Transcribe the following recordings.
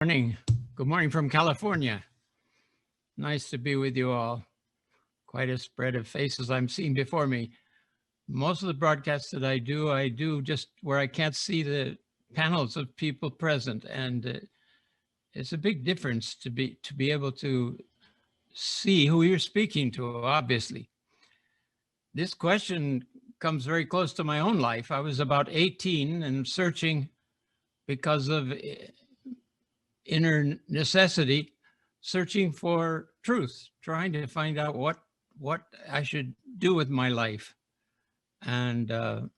Morning. Good morning from California. Nice to be with you all. Quite a spread of faces I'm seeing before me. Most of the broadcasts that I do just where I can't see the panels of people present, and it's a big difference to be able to see who you're speaking to. Obviously, this question comes very close to my own life. I was about 18 and searching because of inner necessity, searching for truth, trying to find out what I should do with my life. And it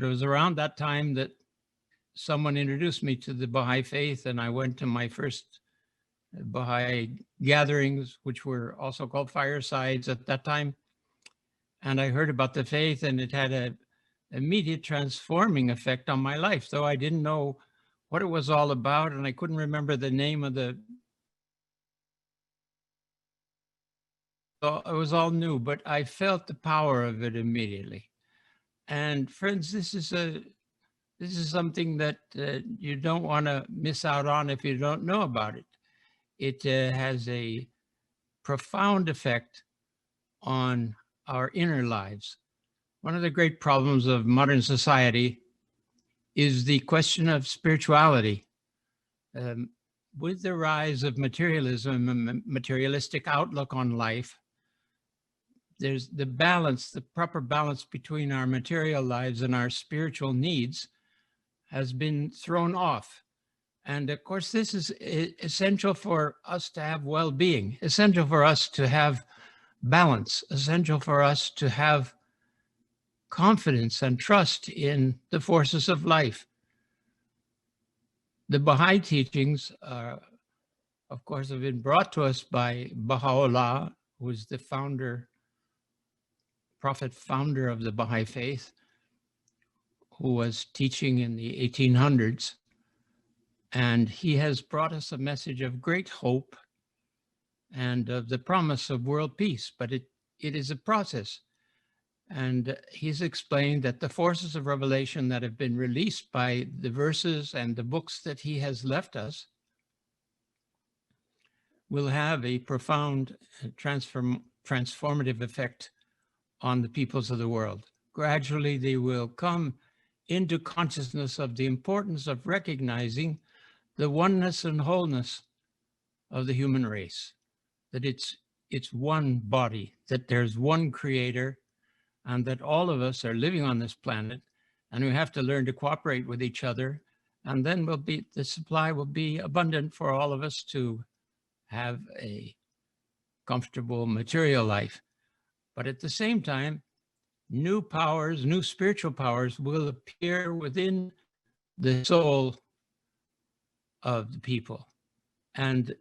was around that time that someone introduced me to the Baha'i faith, and I went to my first Baha'i gatherings, which were also called Firesides at that time. And I heard about the faith, and it had an immediate transforming effect on my life, though I didn't know what it was all about, and I couldn't remember the name of the. So it was all new, but I felt the power of it immediately. And friends, this is something that you don't want to miss out on if you don't know about it. It has a profound effect on our inner lives. One of the great problems of modern society is the question of spirituality. With the rise of materialism and materialistic outlook on life, there's the proper balance between our material lives and our spiritual needs has been thrown off. And of course, this is essential for us to have well-being, essential for us to have balance, essential for us to have confidence and trust in the forces of life. The Baha'i teachings, of course, have been brought to us by Baha'u'llah, who is the prophet founder of the Baha'i faith, who was teaching in the 1800s. And he has brought us a message of great hope and of the promise of world peace, but it is a process. And he's explained that the forces of revelation that have been released by the verses and the books that he has left us will have a profound transformative effect on the peoples of the world. Gradually, they will come into consciousness of the importance of recognizing the oneness and wholeness of the human race, that it's one body, that there's one creator, and that all of us are living on this planet, and we have to learn to cooperate with each other, and then the supply will be abundant for all of us to have a comfortable material life. But at the same time, new powers, new spiritual powers will appear within the soul of the people. And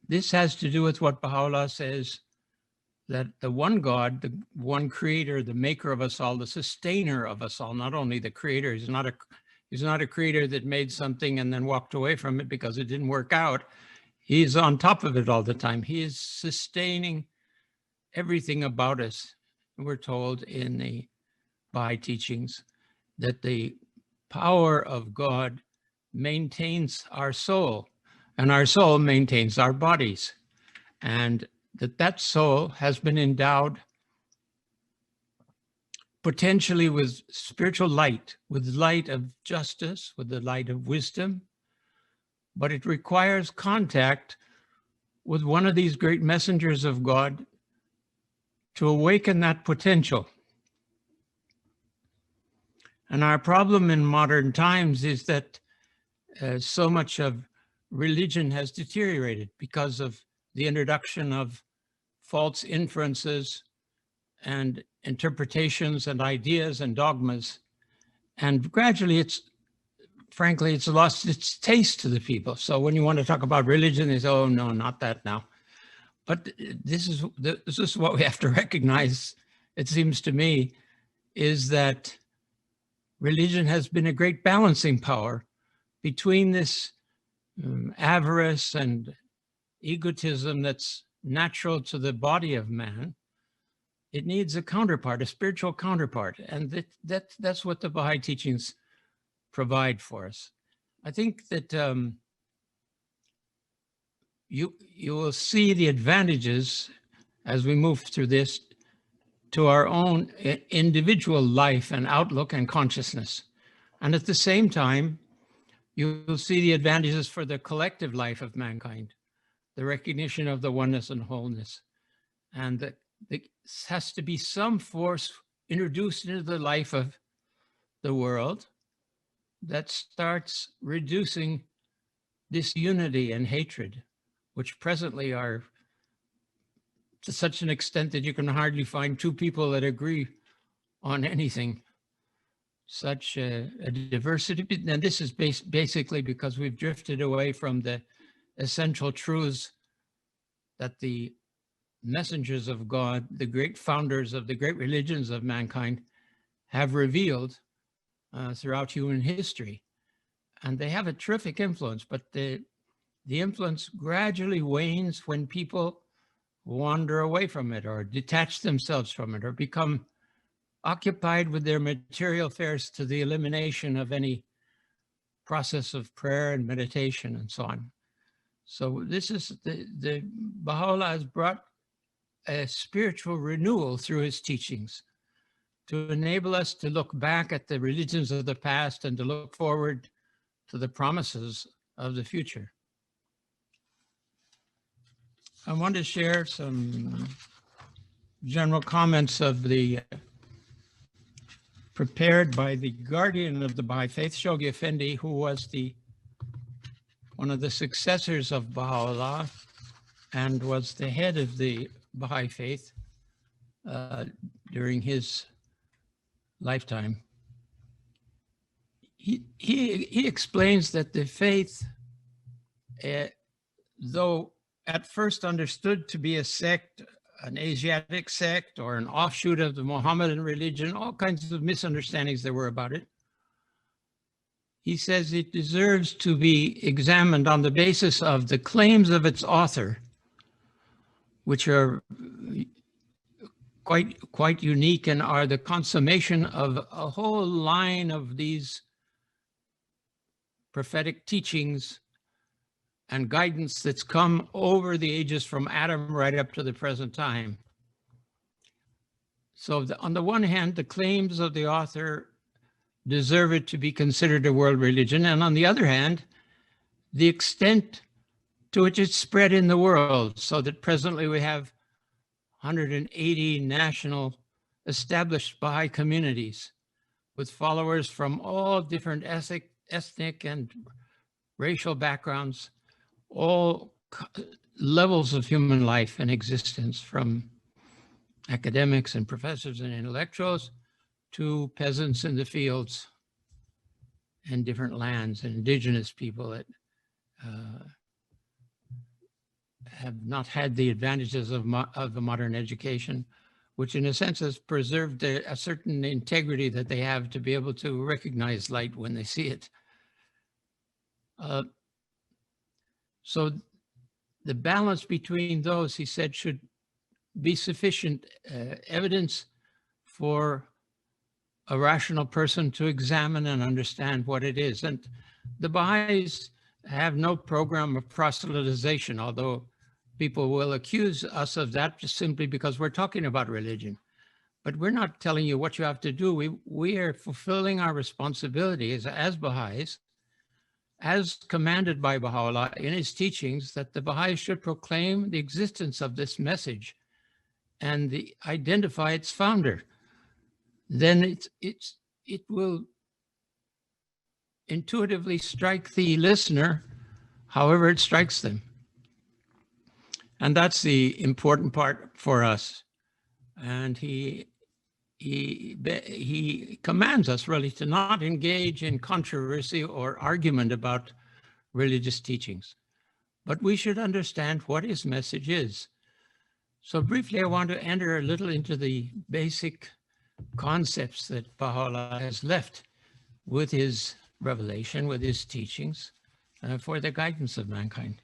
this has to do with what Baha'u'llah says, that the one God, the one creator, the maker of us all, the sustainer of us all, not only the creator, he's not a creator that made something and then walked away from it because it didn't work out. He's on top of it all the time. He is sustaining everything about us. We're told in the Baha'i teachings that the power of God maintains our soul, and our soul maintains our bodies. And that soul has been endowed potentially with spiritual light, with light of justice, with the light of wisdom, but it requires contact with one of these great messengers of God to awaken that potential. And our problem in modern times is that so much of religion has deteriorated because of the introduction of false inferences and interpretations and ideas and dogmas. And gradually frankly, it's lost its taste to the people. So when you want to talk about religion, they say, oh no, not that now. But this is what we have to recognize, it seems to me, is that religion has been a great balancing power between this avarice and egotism that's natural to the body of man. It needs a counterpart, a spiritual counterpart. And that's what the Baha'i teachings provide for us. I think that you will see the advantages as we move through this to our own individual life and outlook and consciousness. And at the same time, you will see the advantages for the collective life of mankind, the recognition of the oneness and wholeness. And that there has to be some force introduced into the life of the world that starts reducing disunity and hatred, which presently are to such an extent that you can hardly find two people that agree on anything. Such a diversity. And this is basically because we've drifted away from the essential truths that the messengers of God, the great founders of the great religions of mankind, have revealed throughout human history. And they have a terrific influence, but the influence gradually wanes when people wander away from it or detach themselves from it or become occupied with their material affairs to the elimination of any process of prayer and meditation and so on. So this is the Baha'u'llah has brought a spiritual renewal through his teachings to enable us to look back at the religions of the past and to look forward to the promises of the future. I want to share some general comments of the prepared by the guardian of the Baha'i faith, Shoghi Effendi, who was one of the successors of Baha'u'llah and was the head of the Baha'i faith during his lifetime. He explains that the faith, though at first understood to be a sect, an Asiatic sect or an offshoot of the Mohammedan religion, all kinds of misunderstandings there were about it. He says it deserves to be examined on the basis of the claims of its author, which are quite unique and are the consummation of a whole line of these prophetic teachings and guidance that's come over the ages from Adam right up to the present time. So on the one hand, the claims of the author deserve it to be considered a world religion. And on the other hand, the extent to which it's spread in the world, so that presently we have 180 national established Baha'i communities with followers from all different ethnic and racial backgrounds, all levels of human life and existence, from academics and professors and intellectuals to peasants in the fields and different lands and indigenous people that have not had the advantages of the modern education, which in a sense has preserved a certain integrity that they have to be able to recognize light when they see it. So the balance between those, he said, should be sufficient evidence for a rational person to examine and understand what it is. And the Baha'is have no program of proselytization, although people will accuse us of that just simply because we're talking about religion. But we're not telling you what you have to do. We are fulfilling our responsibilities as Baha'is, as commanded by Baha'u'llah in his teachings, that the Baha'is should proclaim the existence of this message and identify its founder. Then it will intuitively strike the listener however it strikes them. And that's the important part for us. And he commands us really to not engage in controversy or argument about religious teachings, but we should understand what his message is. So briefly, I want to enter a little into the basic concepts that Baha'u'llah has left with his revelation, with his teachings, for the guidance of mankind.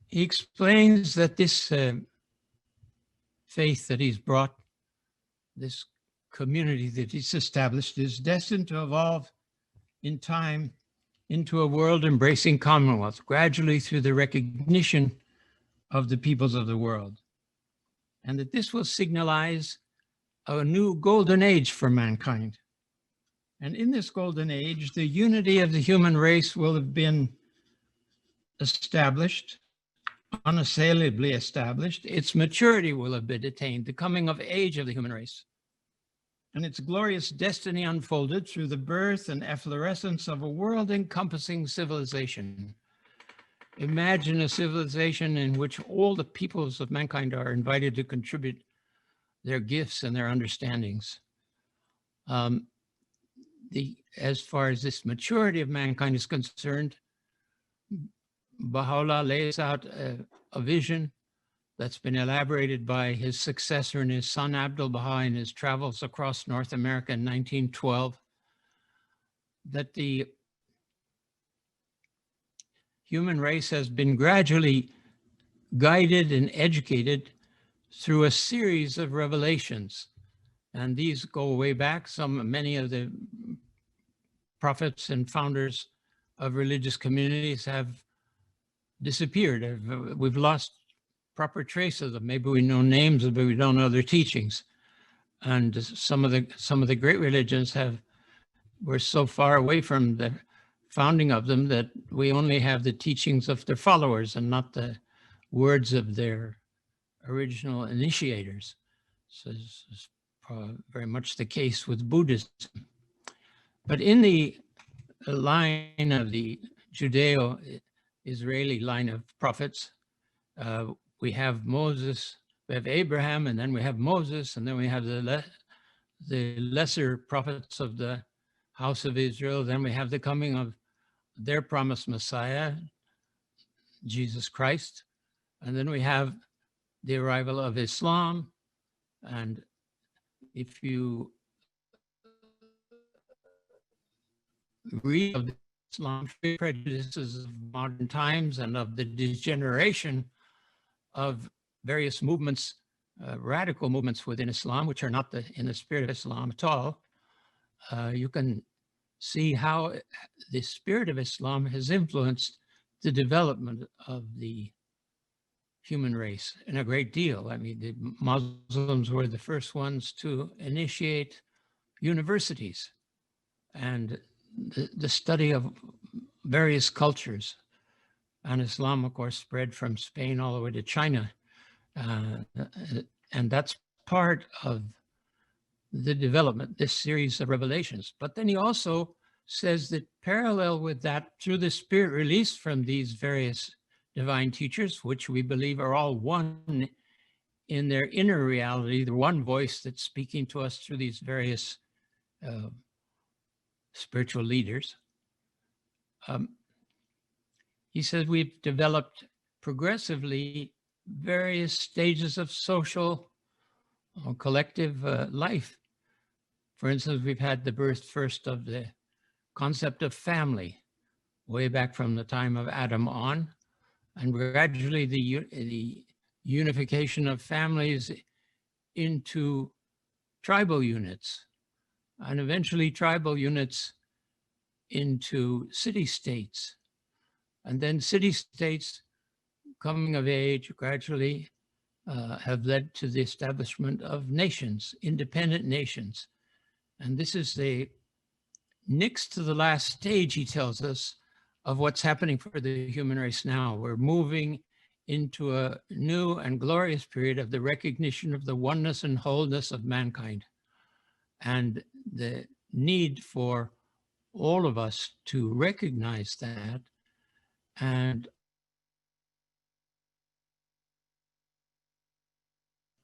He explains that this faith that he's brought this community that he's established is destined to evolve in time into a world embracing commonwealth, gradually through the recognition of the peoples of the world. And that this will signalize a new golden age for mankind. And in this golden age, the unity of the human race will have been established, unassailably established. Its maturity will have been attained, the coming of age of the human race, and its glorious destiny unfolded through the birth and efflorescence of a world-encompassing civilization. Imagine a civilization in which all the peoples of mankind are invited to contribute their gifts and their understandings. As far as this maturity of mankind is concerned, Baha'u'llah lays out a vision that's been elaborated by his successor and his son Abdul-Baha in his travels across North America in 1912, that the human race has been gradually guided and educated through a series of revelations. And these go way back. Many of the prophets and founders of religious communities have disappeared. We've lost proper trace of them. Maybe we know names, but we don't know their teachings. And some of the great religions were so far away from the founding of them that we only have the teachings of their followers and not the words of their original initiators. So this is very much the case with Buddhism. But in the line of the Judeo-Israeli line of prophets, we have Moses, we have Abraham, and then we have Moses, and then we have the lesser prophets of the house of Israel. Then we have the coming of their promised Messiah, Jesus Christ. And then we have the arrival of Islam. And if you read of Islam's prejudices of modern times and of the degeneration of various movements, radical movements within Islam, which are not in the spirit of Islam at all, you can see how the spirit of Islam has influenced the development of the human race in a great deal. I mean, the Muslims were the first ones to initiate universities and the study of various cultures. And Islam, of course, spread from Spain all the way to China. And that's part of the development, this series of revelations. But then he also says that parallel with that, through the spirit released from these various divine teachers, which we believe are all one in their inner reality, the one voice that's speaking to us through these various spiritual leaders. He says we've developed progressively various stages of social or collective life. For instance, we've had the birth first of the concept of family, way back from the time of Adam on, and gradually the unification of families into tribal units, and eventually tribal units into city-states. And then city-states coming of age gradually have led to the establishment of nations, independent nations. And this is next to the last stage, he tells us, of what's happening for the human race now. We're moving into a new and glorious period of the recognition of the oneness and wholeness of mankind, and the need for all of us to recognize that. And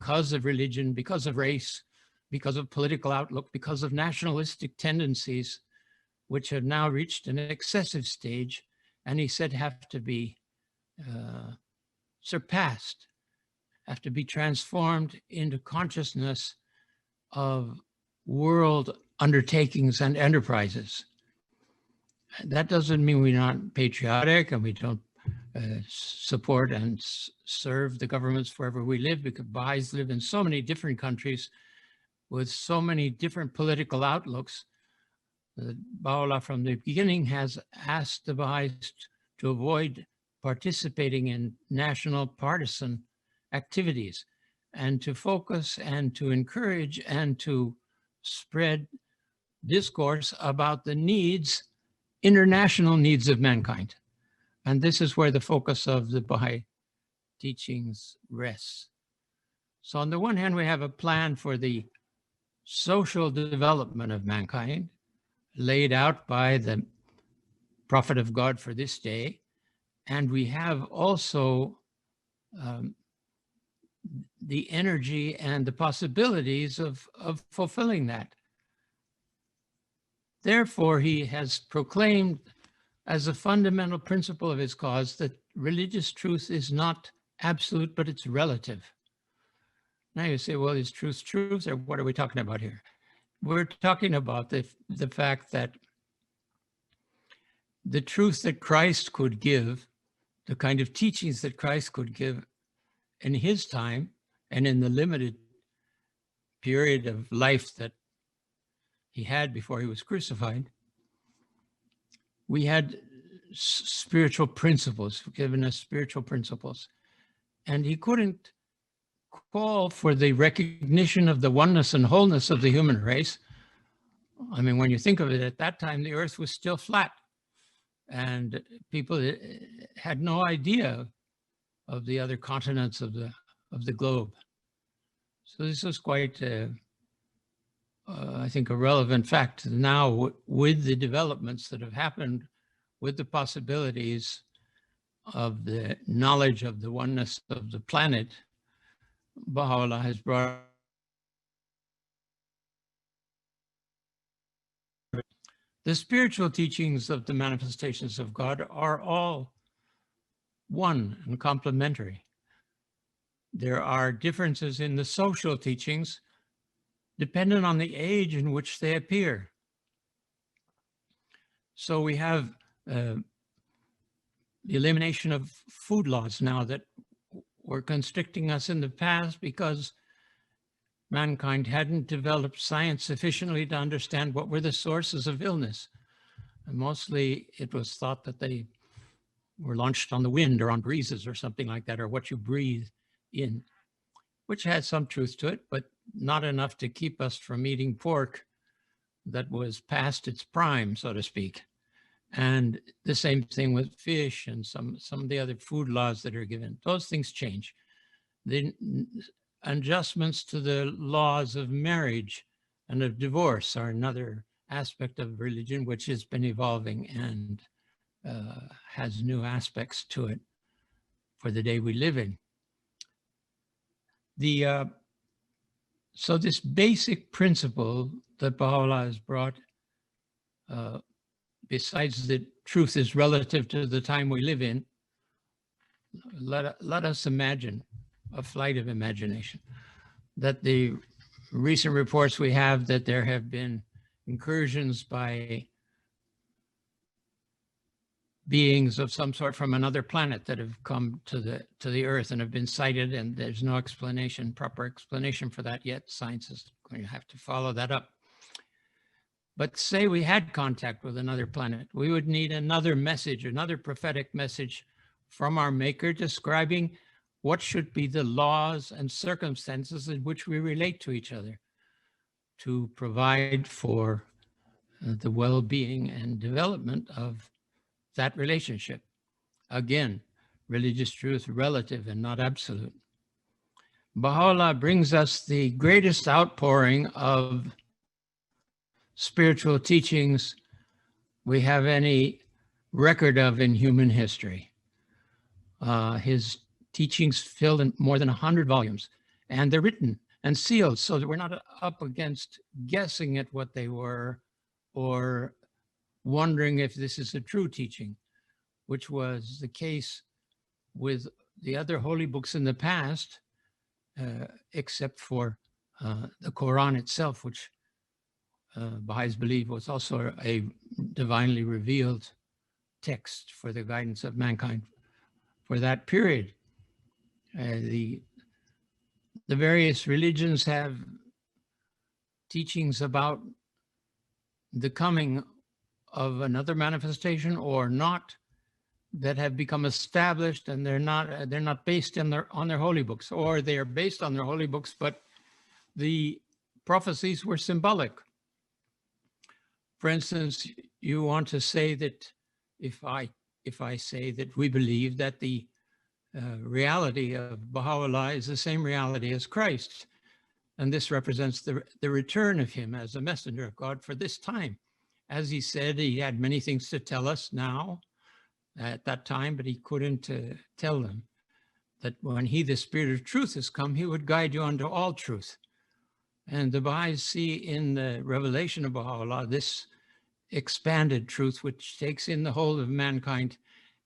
because of religion, because of race, because of political outlook, because of nationalistic tendencies, which have now reached an excessive stage, and he said have to be surpassed, have to be transformed into consciousness of world undertakings and enterprises. That doesn't mean we're not patriotic and we don't support and serve the governments wherever we live, because Baha'is live in so many different countries with so many different political outlooks, Baha'u'llah from the beginning has asked the Baha'is to avoid participating in national partisan activities and to focus and to encourage and to spread discourse about the needs, international needs of mankind. And this is where the focus of the Baha'i teachings rests. So on the one hand, we have a plan for the social development of mankind laid out by the prophet of God for this day. And we have also the energy and the possibilities of fulfilling that. Therefore, he has proclaimed as a fundamental principle of his cause that religious truth is not absolute, but it's relative. Now you say, well, is truth truth, or what are we talking about here? We're talking about the fact that the truth that Christ could give, the kind of teachings that Christ could give in his time and in the limited period of life that he had before he was crucified, we had spiritual principles, given us spiritual principles. And he couldn't call for the recognition of the oneness and wholeness of the human race. I mean, when you think of it, at that time, the earth was still flat and people had no idea of the other continents of the globe. So this was quite, I think, a relevant fact now with the developments that have happened, with the possibilities of the knowledge of the oneness of the planet. Baha'u'llah has brought the spiritual teachings of the manifestations of God are all one and complementary. There are differences in the social teachings dependent on the age in which they appear. So we have the elimination of food laws now that were constricting us in the past because mankind hadn't developed science sufficiently to understand what were the sources of illness. And mostly it was thought that they were launched on the wind or on breezes or something like that, or what you breathe in, which had some truth to it, but not enough to keep us from eating pork that was past its prime, so to speak. And the same thing with fish and some of the other food laws that are given. Those things change. The adjustments to the laws of marriage and of divorce are another aspect of religion which has been evolving and has new aspects to it for the day we live in. So this basic principle that Baha'u'llah has brought, besides that truth is relative to the time we live in, let us imagine a flight of imagination, that the recent reports we have that there have been incursions by beings of some sort from another planet that have come to the earth and have been sighted, and there's no explanation, proper explanation for that yet. Science is going to have to follow that up. But say we had contact with another planet, we would need another message, another prophetic message from our maker describing what should be the laws and circumstances in which we relate to each other to provide for the well-being and development of that relationship. Again, religious truth relative and not absolute. Baha'u'llah brings us the greatest outpouring of spiritual teachings we have any record of in human history. His teachings filled in more than 100 volumes, and they're written and sealed so that we're not up against guessing at what they were or wondering if this is a true teaching, which was the case with the other holy books in the past, except for the Quran itself, which Baha'is believe was also a divinely revealed text for the guidance of mankind for that period. The various religions have teachings about the coming of another manifestation or not, that have become established, and they're not based on their holy books, or they are based on their holy books, but the prophecies were symbolic. For instance, you want to say that if I say that we believe that the reality of Baha'u'llah is the same reality as Christ, and this represents the return of him as a messenger of God for this time. As he said, he had many things to tell us now at that time, but he couldn't tell them that when he, the Spirit of truth, has come, he would guide you unto all truth. And the Baha'is see in the revelation of Baha'u'llah this expanded truth, which takes in the whole of mankind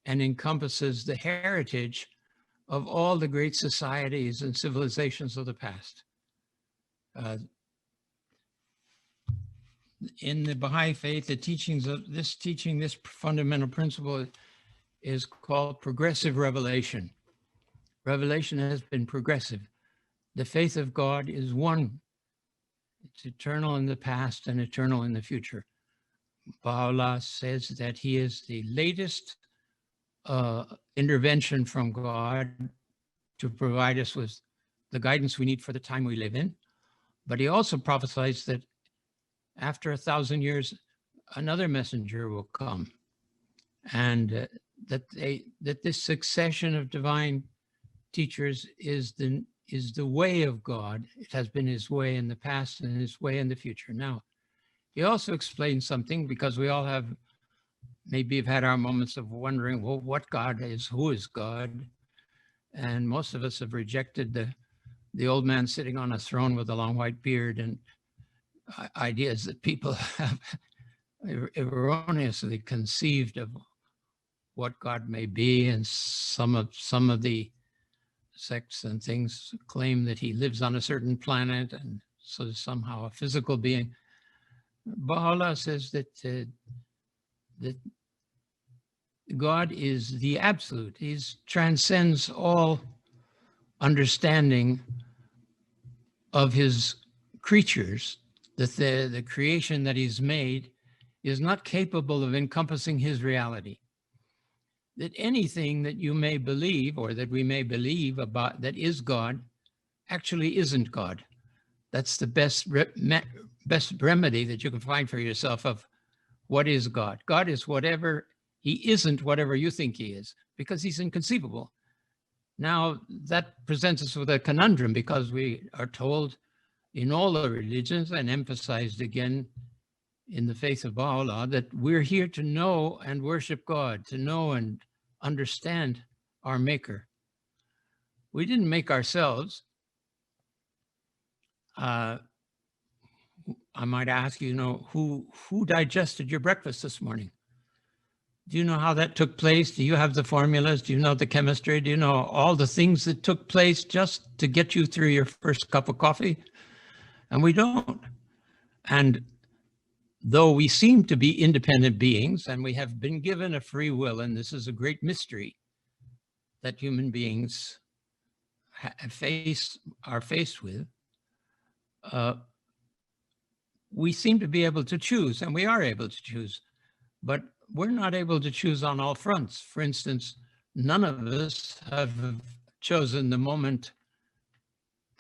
and encompasses the heritage of all the great societies and civilizations of the past. In the Baha'i faith, the teachings of this fundamental principle is called progressive revelation. Revelation has been progressive. The faith of God is one. It's eternal in the past and eternal in the future. Baha'u'llah says that he is the latest intervention from God to provide us with the guidance we need for the time we live in. But he also prophesies that after 1,000 years, another messenger will come, and that this succession of divine teachers is the way of God. It has been his way in the past and his way in the future. Now, he also explains something, because we all have had our moments of wondering, well, what God is, who is God? And most of us have rejected the old man sitting on a throne with a long white beard and ideas that people have erroneously conceived of what God may be. And some of the sects and things claim that he lives on a certain planet and so is somehow a physical being. Baha'u'llah says that God is the absolute. He transcends all understanding of his creatures, that the creation that he's made is not capable of encompassing his reality. That anything that you may believe, or that we may believe about that is God, actually isn't God. That's the best remedy that you can find for yourself of what is God. God is whatever, he isn't whatever you think he is, because he's inconceivable. Now, that presents us with a conundrum, because we are told in all the religions, and emphasized again in the faith of Baha'u'llah, that we're here to know and worship God, to know and understand our Maker. We didn't make ourselves. I might ask you, who digested your breakfast this morning? Do you know how that took place? Do you have the formulas? Do you know the chemistry? Do you know all the things that took place just to get you through your first cup of coffee? And we don't. And though we seem to be independent beings, and we have been given a free will, and this is a great mystery that human beings are faced with, we seem to be able to choose, and we are able to choose, but we're not able to choose on all fronts. For instance, none of us have chosen the moment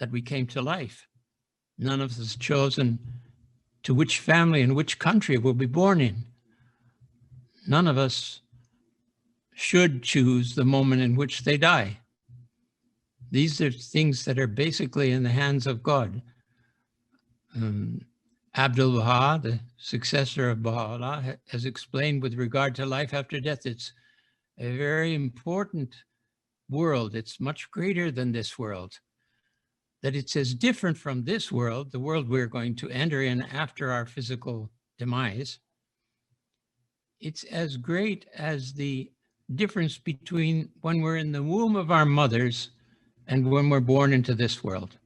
that we came to life. None of us has chosen to which family and which country we'll be born in. None of us should choose the moment in which they die. These are things that are basically in the hands of God. Abdul-Baha, the successor of Baha'u'llah, has explained with regard to life after death, it's a very important world. It's much greater than this world. That it's as different from this world, the world we're going to enter in after our physical demise. It's as great as the difference between when we're in the womb of our mothers and when we're born into this world.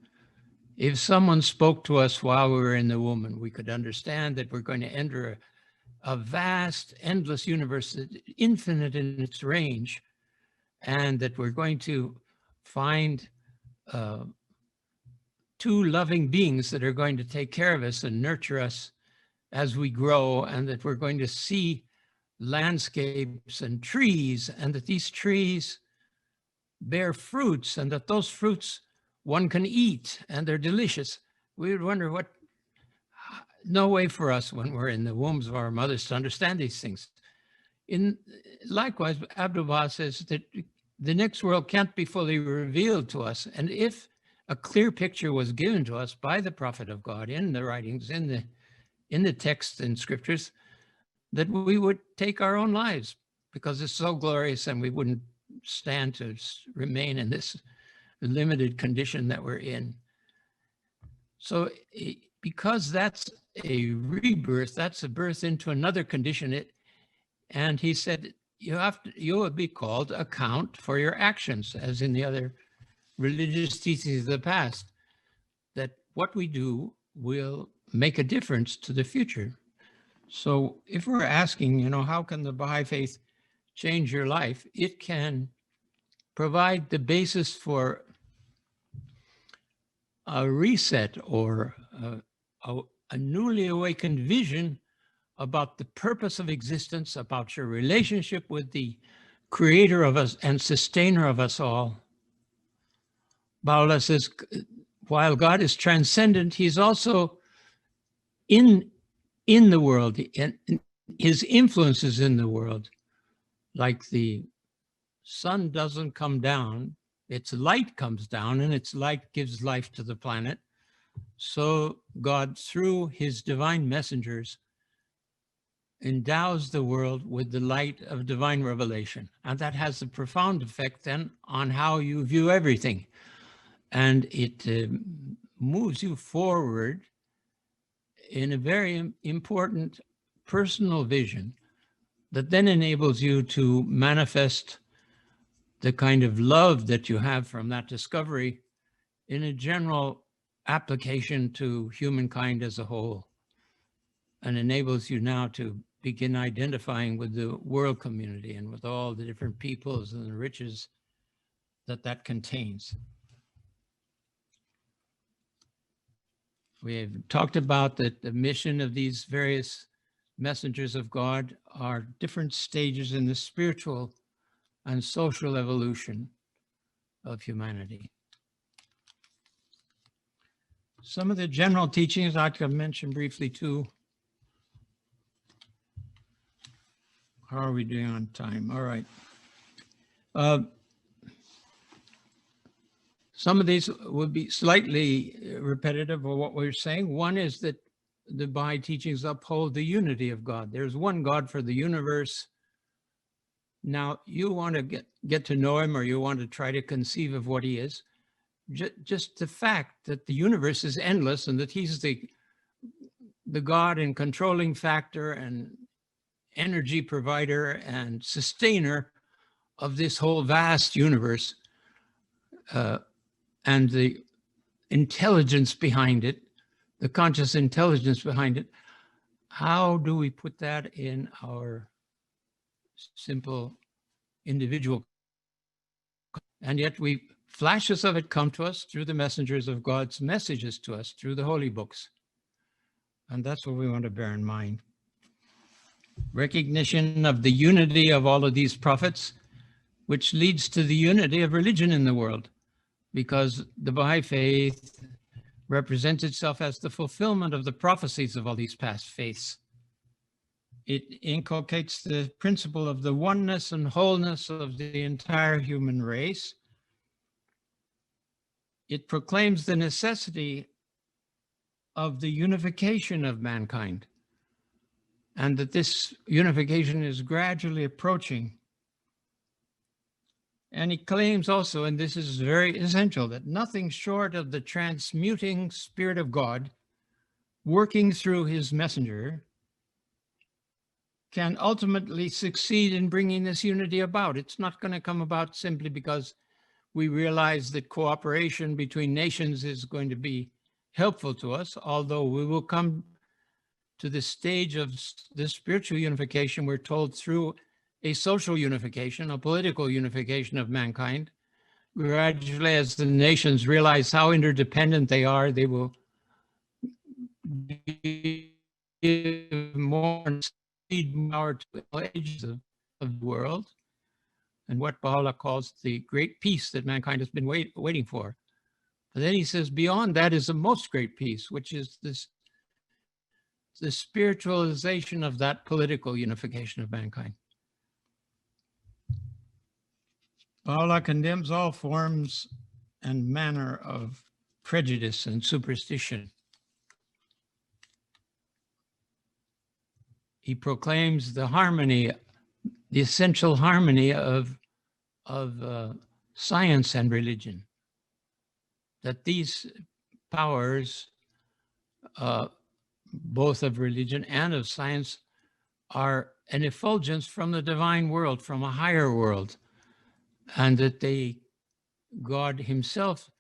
If someone spoke to us while we were in the womb, and we could understand that we're going to enter a vast, endless universe, infinite in its range, and that we're going to find two loving beings that are going to take care of us and nurture us as we grow, and that we're going to see landscapes and trees, and that these trees bear fruits, and that those fruits one can eat and they're delicious. We would wonder no way for us when we're in the wombs of our mothers to understand these things. Likewise, Abdu'l-Baha says that the next world can't be fully revealed to us. And if a clear picture was given to us by the prophet of God in the writings, in the texts and scriptures, that we would take our own lives because it's so glorious, and we wouldn't stand to remain in this limited condition that we're in. So because that's a rebirth, that's a birth into another condition. And he said, you will be called to account for your actions, as in the other religious teachings of the past, that what we do will make a difference to the future. So if we're asking, how can the Baha'i faith change your life? It can provide the basis for a reset or a newly awakened vision about the purpose of existence, about your relationship with the creator of us and sustainer of us all. Baha'u'llah says, while God is transcendent, he's also in the world, and his influence is in the world. Like the sun doesn't come down, its light comes down, and its light gives life to the planet. So God, through his divine messengers, endows the world with the light of divine revelation. And that has a profound effect then on how you view everything. And it moves you forward in a very important personal vision that then enables you to manifest the kind of love that you have from that discovery in a general application to humankind as a whole, and enables you now to begin identifying with the world community and with all the different peoples and the riches that contains. We have talked about that the mission of these various messengers of God are different stages in the spiritual and social evolution of humanity. Some of the general teachings I could mention briefly too. How are we doing on time? All right. Some of these would be slightly repetitive of what we're saying. One is that the Baha'i teachings uphold the unity of God. There's one God for the universe. Now, you want to get to know him, or you want to try to conceive of what he is. Just the fact that the universe is endless and that he's the God and controlling factor and energy provider and sustainer of this whole vast universe, and the intelligence behind it, the conscious intelligence behind it. How do we put that in our simple individual? And yet flashes of it come to us through the messengers of God's messages to us through the holy books. And that's what we want to bear in mind. Recognition of the unity of all of these prophets, which leads to the unity of religion in the world, because the Baha'i faith represents itself as the fulfillment of the prophecies of all these past faiths. It inculcates the principle of the oneness and wholeness of the entire human race. It proclaims the necessity of the unification of mankind, and that this unification is gradually approaching. And he claims also, and this is very essential, that nothing short of the transmuting Spirit of God working through his messenger can ultimately succeed in bringing this unity about. It's not going to come about simply because we realize that cooperation between nations is going to be helpful to us, although we will come to the stage of the spiritual unification, we're told, through a social unification, a political unification of mankind, gradually, as the nations realize how interdependent they are, they will give more power to the ages of the world, and what Baha'u'llah calls the great peace that mankind has been waiting for. But then he says, beyond that is the most great peace, which is the spiritualization of that political unification of mankind. Baha'u'llah condemns all forms and manner of prejudice and superstition. He proclaims the harmony, the essential harmony of science and religion, that these powers, both of religion and of science, are an effulgence from the divine world, from a higher world, and that God himself,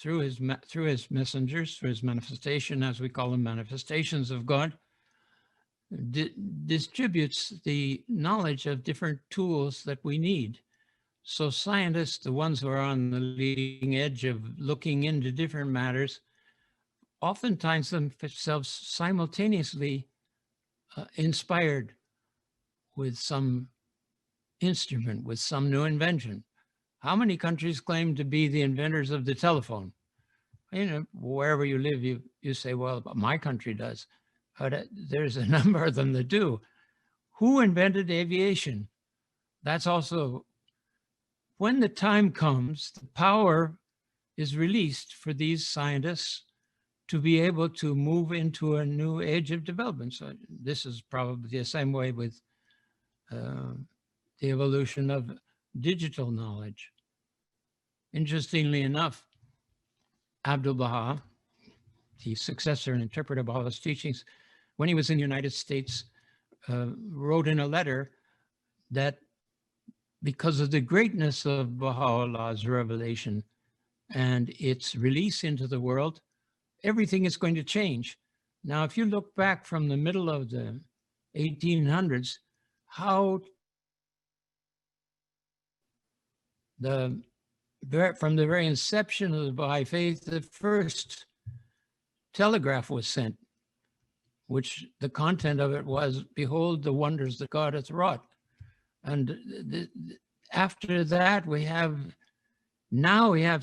through his messengers, through his manifestation, as we call them, manifestations of God, distributes the knowledge of different tools that we need. So scientists, the ones who are on the leading edge of looking into different matters, oftentimes themselves simultaneously inspired with some instrument, with some new invention. How many countries claim to be the inventors of the telephone? You know, wherever you live, you say, well, my country does. But there's a number of them that do. Who invented aviation? That's also, when the time comes, the power is released for these scientists to be able to move into a new age of development. So this is probably the same way with the evolution of digital knowledge. Interestingly enough, Abdu'l-Baha, the successor and interpreter of Baha'u'llah's teachings, when he was in the United States, wrote in a letter that because of the greatness of Baha'u'llah's revelation and its release into the world, everything is going to change. Now, if you look back from the middle of the 1800s, how from the very inception of the Baha'i faith, the first telegraph was sent, which the content of it was, behold the wonders that God hath wrought. And after that, we have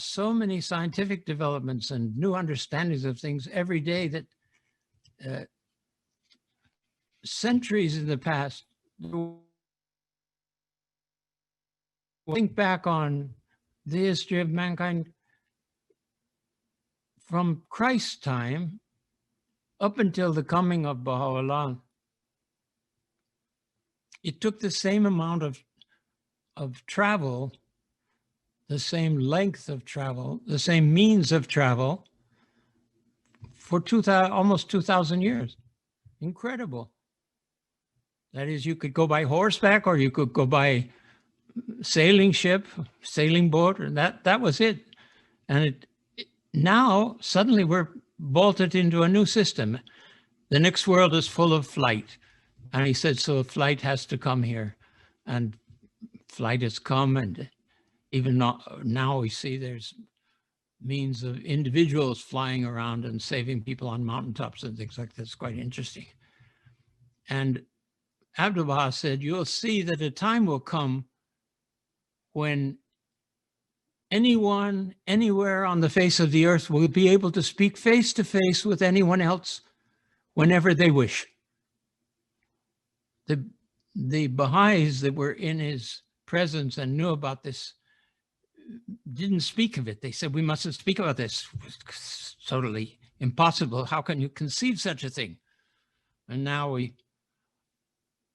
so many scientific developments and new understandings of things every day that centuries in the past, think back on the history of mankind from Christ's time up until the coming of Baha'u'llah. It took the same amount of travel, the same length of travel, the same means of travel for almost 2,000 years. Incredible. That is, you could go by horseback or you could go by sailing ship, sailing boat, and that was it. And now suddenly we're bolted into a new system. The next world is full of flight. And he said, so flight has to come here. And flight has come, and even now we see there's means of individuals flying around and saving people on mountaintops and things like that. It's quite interesting. And Abdu'l-Baha said, you'll see that a time will come when anyone, anywhere on the face of the earth will be able to speak face to face with anyone else whenever they wish. The Baha'is that were in his presence and knew about this didn't speak of it. They said, we mustn't speak about this. It's totally impossible. How can you conceive such a thing? And now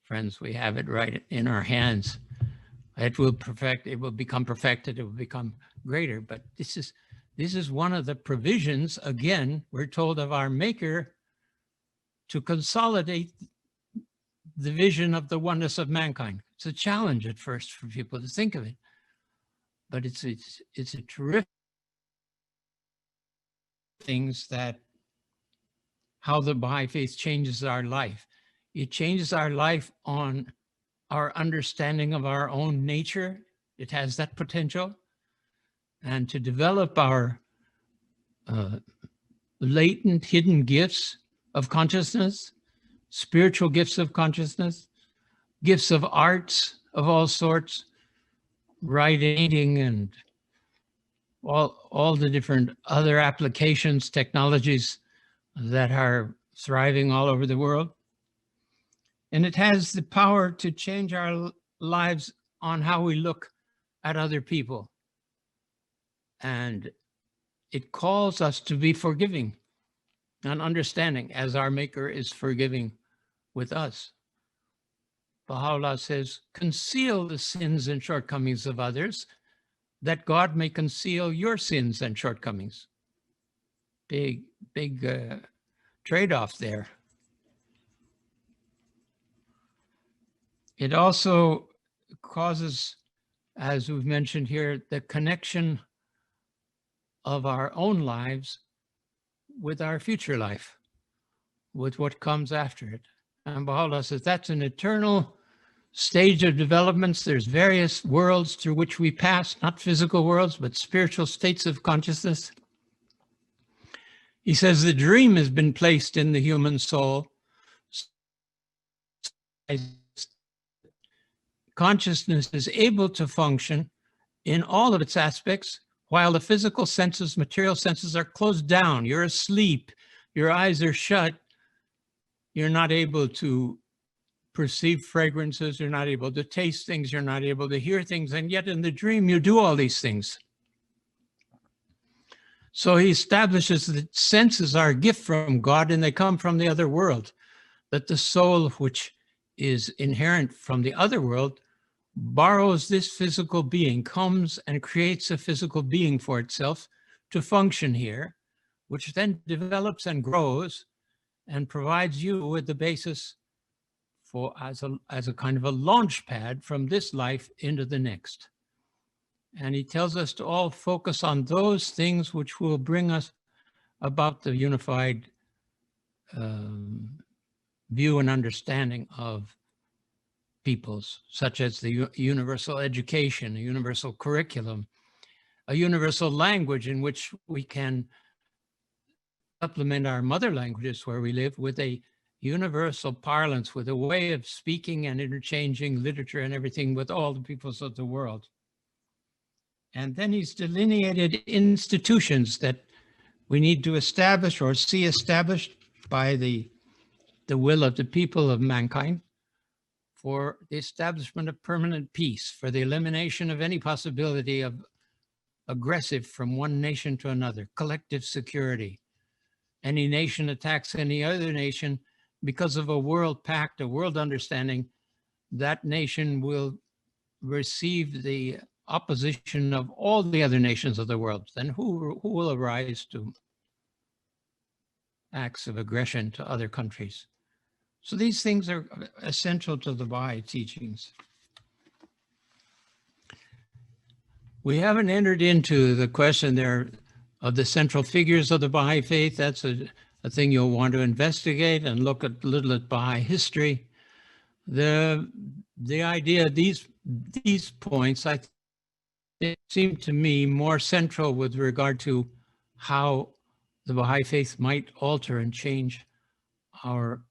friends, we have it right in our hands. It will become perfected, it will become greater. But this is one of the provisions, again, we're told of our Maker to consolidate the vision of the oneness of mankind. It's a challenge at first for people to think of it, but it's a terrific things that how the Baha'i faith changes our life. It changes our life on our understanding of our own nature It has that potential. And to develop our latent, hidden gifts of consciousness, spiritual gifts of consciousness, gifts of arts of all sorts, writing, and all the different other applications, technologies that are thriving all over the world. And it has the power to change our lives on how we look at other people. And it calls us to be forgiving and understanding as our Maker is forgiving with us. Baha'u'llah says, conceal the sins and shortcomings of others, that God may conceal your sins and shortcomings. Big trade-off there. It also causes, as we've mentioned here, the connection of our own lives with our future life, with what comes after it. And Baha'u'llah says that's an eternal stage of developments. There's various worlds through which we pass, not physical worlds, but spiritual states of consciousness. He says the dream has been placed in the human soul. Consciousness is able to function in all of its aspects while the physical senses, material senses are closed down. You're asleep, your eyes are shut, you're not able to perceive fragrances, you're not able to taste things, you're not able to hear things, and yet in the dream you do all these things. So he establishes that senses are a gift from God and they come from the other world, that the soul, which is inherent from the other world, borrows this physical being, comes and creates a physical being for itself to function here, which then develops and grows and provides you with the basis for as a kind of a launch pad from this life into the next. And he tells us to all focus on those things which will bring us about the unified view and understanding of peoples, such as the universal education, a universal curriculum, a universal language in which we can supplement our mother languages where we live with a universal parlance, with a way of speaking and interchanging literature and everything with all the peoples of the world. And then he's delineated institutions that we need to establish or see established by the will of the people of mankind for the establishment of permanent peace, for the elimination of any possibility of aggressive from one nation to another, collective security. Any nation attacks any other nation because of a world pact, a world understanding, that nation will receive the opposition of all the other nations of the world. Then who will arise to acts of aggression to other countries? So these things are essential to the Baha'i teachings. We haven't entered into the question there of the central figures of the Baha'i faith. That's a thing you'll want to investigate and look a little at Baha'i history. The idea, these points, I think, seem to me more central with regard to how the Baha'i faith might alter and change our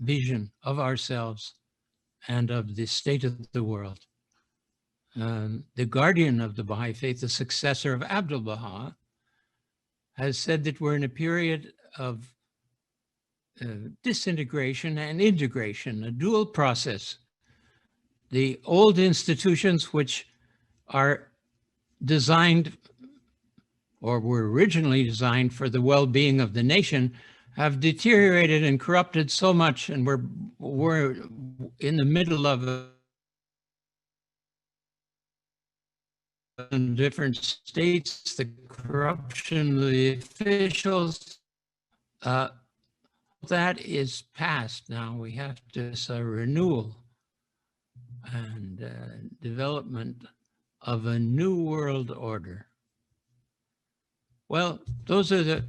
vision of ourselves and of the state of the world. The guardian of the Baha'i faith, the successor of Abdu'l-Baha, has said that we're in a period of disintegration and integration, a dual process. The old institutions which are designed or were originally designed for the well-being of the nation have deteriorated and corrupted so much, and we're in the middle of in different states, the corruption of the officials, that is past now. We have to a renewal and development of a new world order. Well, those are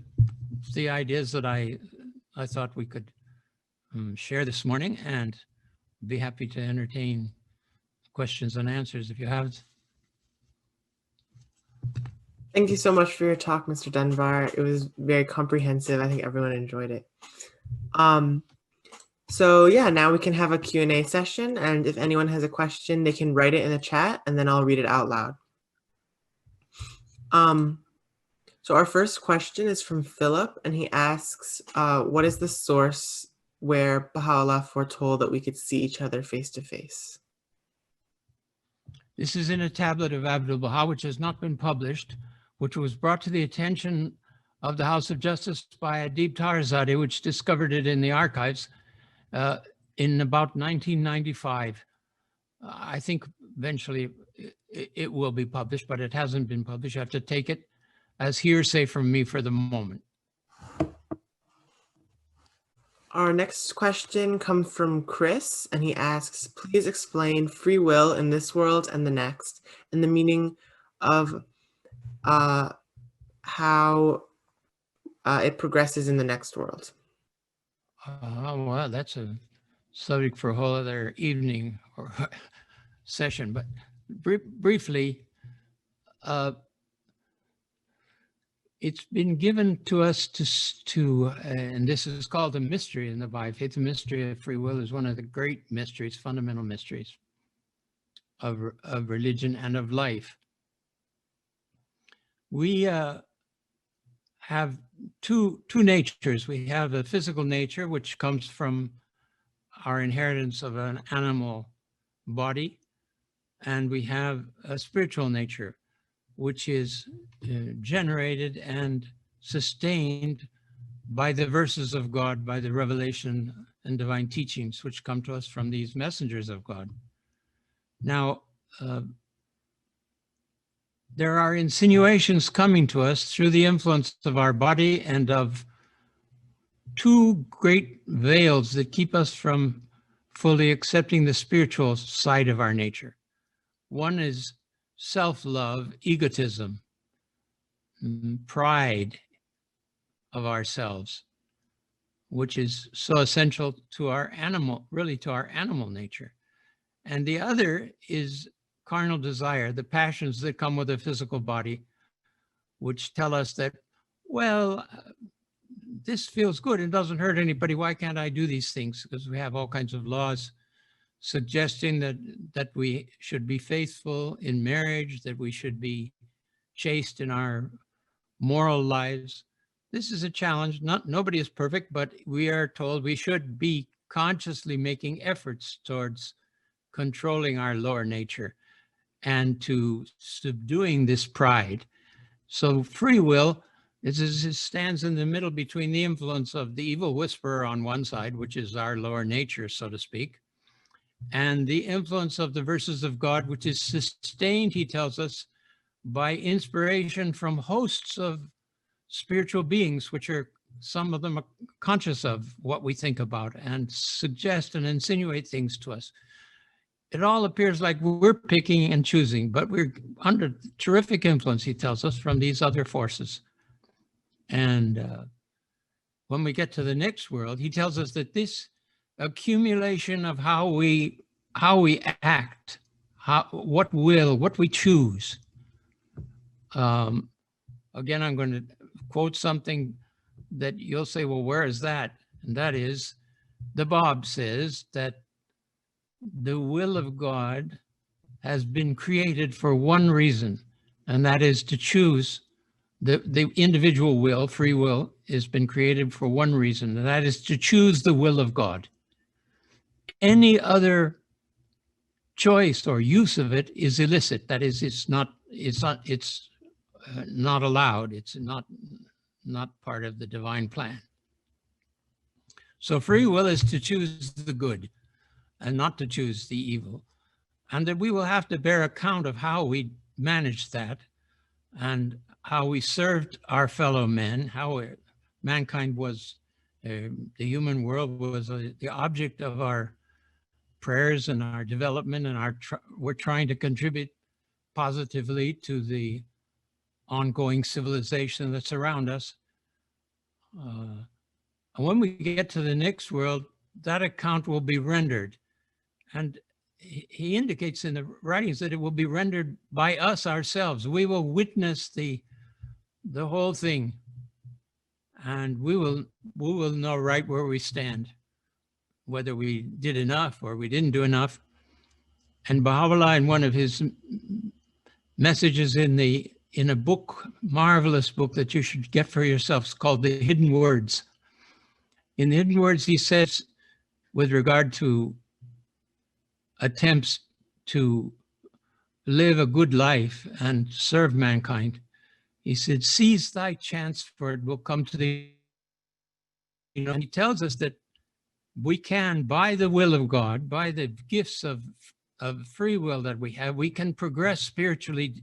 the ideas that I thought we could share this morning, and be happy to entertain questions and answers if you have Thank you so much for your talk, Mr. Dunbar. It was very comprehensive. I think everyone enjoyed it. So yeah, now we can have a Q&A session, and if anyone has a question, they can write it in the chat, and then I'll read it out loud. So our first question is from Philip, and he asks, what is the source where Baha'u'llah foretold that we could see each other face to face? This is in a tablet of Abdul-Baha, which has not been published, which was brought to the attention of the House of Justice by Adib Tarzadeh, which discovered it in the archives in about 1995. I think eventually it will be published, but it hasn't been published. I have to take it as hearsay from me for the moment. Our next question comes from Chris, and he asks, please explain free will in this world and the next, and the meaning of how it progresses in the next world. Well, that's a subject for a whole other evening or session, but briefly, it's been given to us and this is called a mystery in the Baha'i faith. The mystery of free will is one of the great mysteries, fundamental mysteries of religion and of life. We have two natures. We have a physical nature, which comes from our inheritance of an animal body, and we have a spiritual nature, which is generated and sustained by the verses of God, by the revelation and divine teachings which come to us from these messengers of God. Now, there are insinuations coming to us through the influence of our body and of two great veils that keep us from fully accepting the spiritual side of our nature. One is self-love, egotism, pride of ourselves, which is so essential to our animal, really to our animal nature. And the other is carnal desire, the passions that come with a physical body, which tell us that, well, this feels good, it doesn't hurt anybody, why can't I do these things? Because we have all kinds of laws suggesting that we should be faithful in marriage, that we should be chaste in our moral lives. This is a challenge. Nobody is perfect, but we are told we should be consciously making efforts towards controlling our lower nature and to subduing this pride. So free will it stands in the middle between the influence of the evil whisperer on one side, which is our lower nature, so to speak, and the influence of the verses of God, which is sustained, he tells us, by inspiration from hosts of spiritual beings, which are, some of them are conscious of what we think about and suggest and insinuate things to us. It all appears like we're picking and choosing, but we're under terrific influence, he tells us, from these other forces. And when we get to the next world, he tells us that this accumulation of how we act, what we choose. Again, I'm going to quote something that you'll say, well, where is that? And that is, the Bab says that the will of God has been created for one reason, and that is to choose. The individual will, free will, has been created for one reason, and that is to choose the will of God. Any other choice or use of it is illicit. That is, it's not allowed. It's not part of the divine plan. So free will is to choose the good and not to choose the evil, and that we will have to bear account of how we managed that and how we served our fellow men, how mankind was, the human world was the object of our prayers and our development, and we're trying to contribute positively to the ongoing civilization that's around us. And when we get to the next world, that account will be rendered. And he indicates in the writings that it will be rendered by us ourselves. We will witness the whole thing, and we will know right where we stand, whether we did enough or we didn't do enough. And Baha'u'llah, in one of his messages in a book, marvelous book that you should get for yourselves, called The Hidden Words. In The Hidden Words, he says, with regard to attempts to live a good life and serve mankind, he said, seize thy chance, for it will come to thee. And he tells us that we can, by the will of God, by the gifts of free will that we have, we can progress spiritually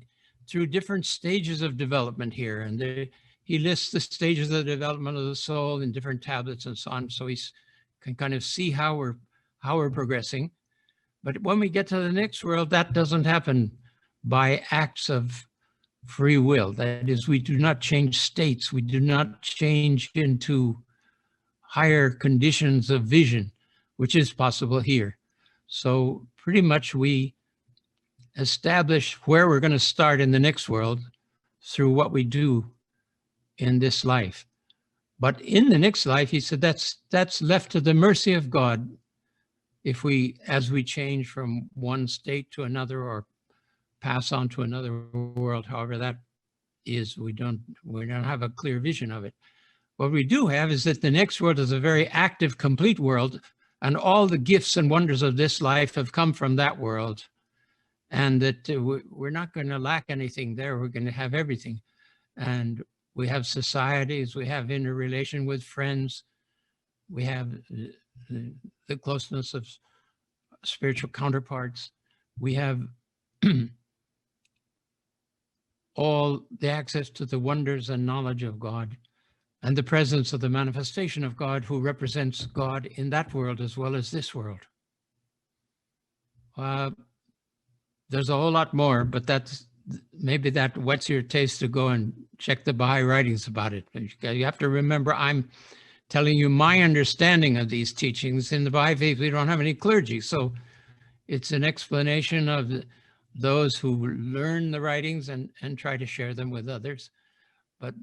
through different stages of development here. And he lists the stages of the development of the soul in different tablets and so on. So he can kind of see how we're progressing. But when we get to the next world, that doesn't happen by acts of free will. That is, we do not change states. We do not change into higher conditions of vision, which is possible here. So pretty much we establish where we're going to start in the next world through what we do in this life. But in the next life, he said, that's left to the mercy of God. As we change from one state to another or pass on to another world, however that is, we don't have a clear vision of it. What we do have is that the next world is a very active, complete world, and all the gifts and wonders of this life have come from that world, and that we're not going to lack anything there. We're going to have everything. And we have societies, we have interrelation with friends, we have the closeness of spiritual counterparts, we have all the access to the wonders and knowledge of God, and the presence of the manifestation of God, who represents God in that world as well as this world. There's a whole lot more, but maybe that whets your taste to go and check the Baha'i writings about it. You have to remember, I'm telling you my understanding of these teachings. In the Baha'i faith, we don't have any clergy, so it's an explanation of those who learn the writings and try to share them with others. But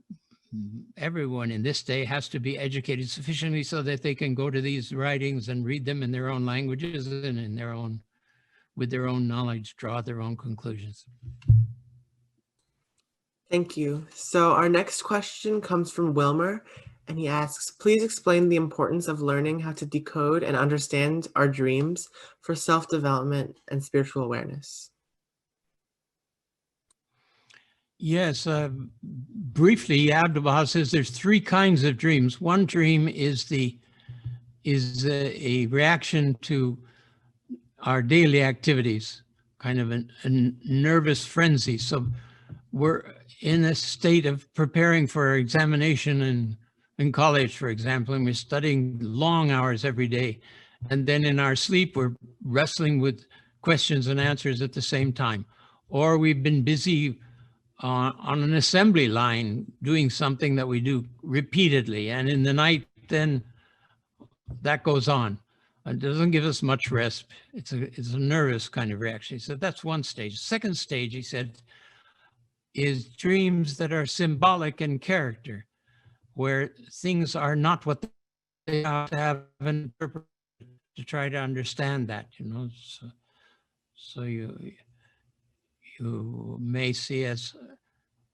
everyone in this day has to be educated sufficiently so that they can go to these writings and read them in their own languages and with their own knowledge, draw their own conclusions. Thank you. So our next question comes from Wilmer, and he asks, please explain the importance of learning how to decode and understand our dreams for self-development and spiritual awareness. Yes, briefly, Abdu'l-Baha says there's three kinds of dreams. One dream is a reaction to our daily activities, kind of a nervous frenzy. So we're in a state of preparing for our examination in college, for example, and we're studying long hours every day. And then in our sleep, we're wrestling with questions and answers at the same time. Or we've been busy on an assembly line doing something that we do repeatedly. And in the night, then that goes on. It doesn't give us much rest. It's a nervous kind of reaction. He said that's one stage. Second stage, he said, is dreams that are symbolic in character, where things are not what they have to have an interpreter to try to understand that, So you may see as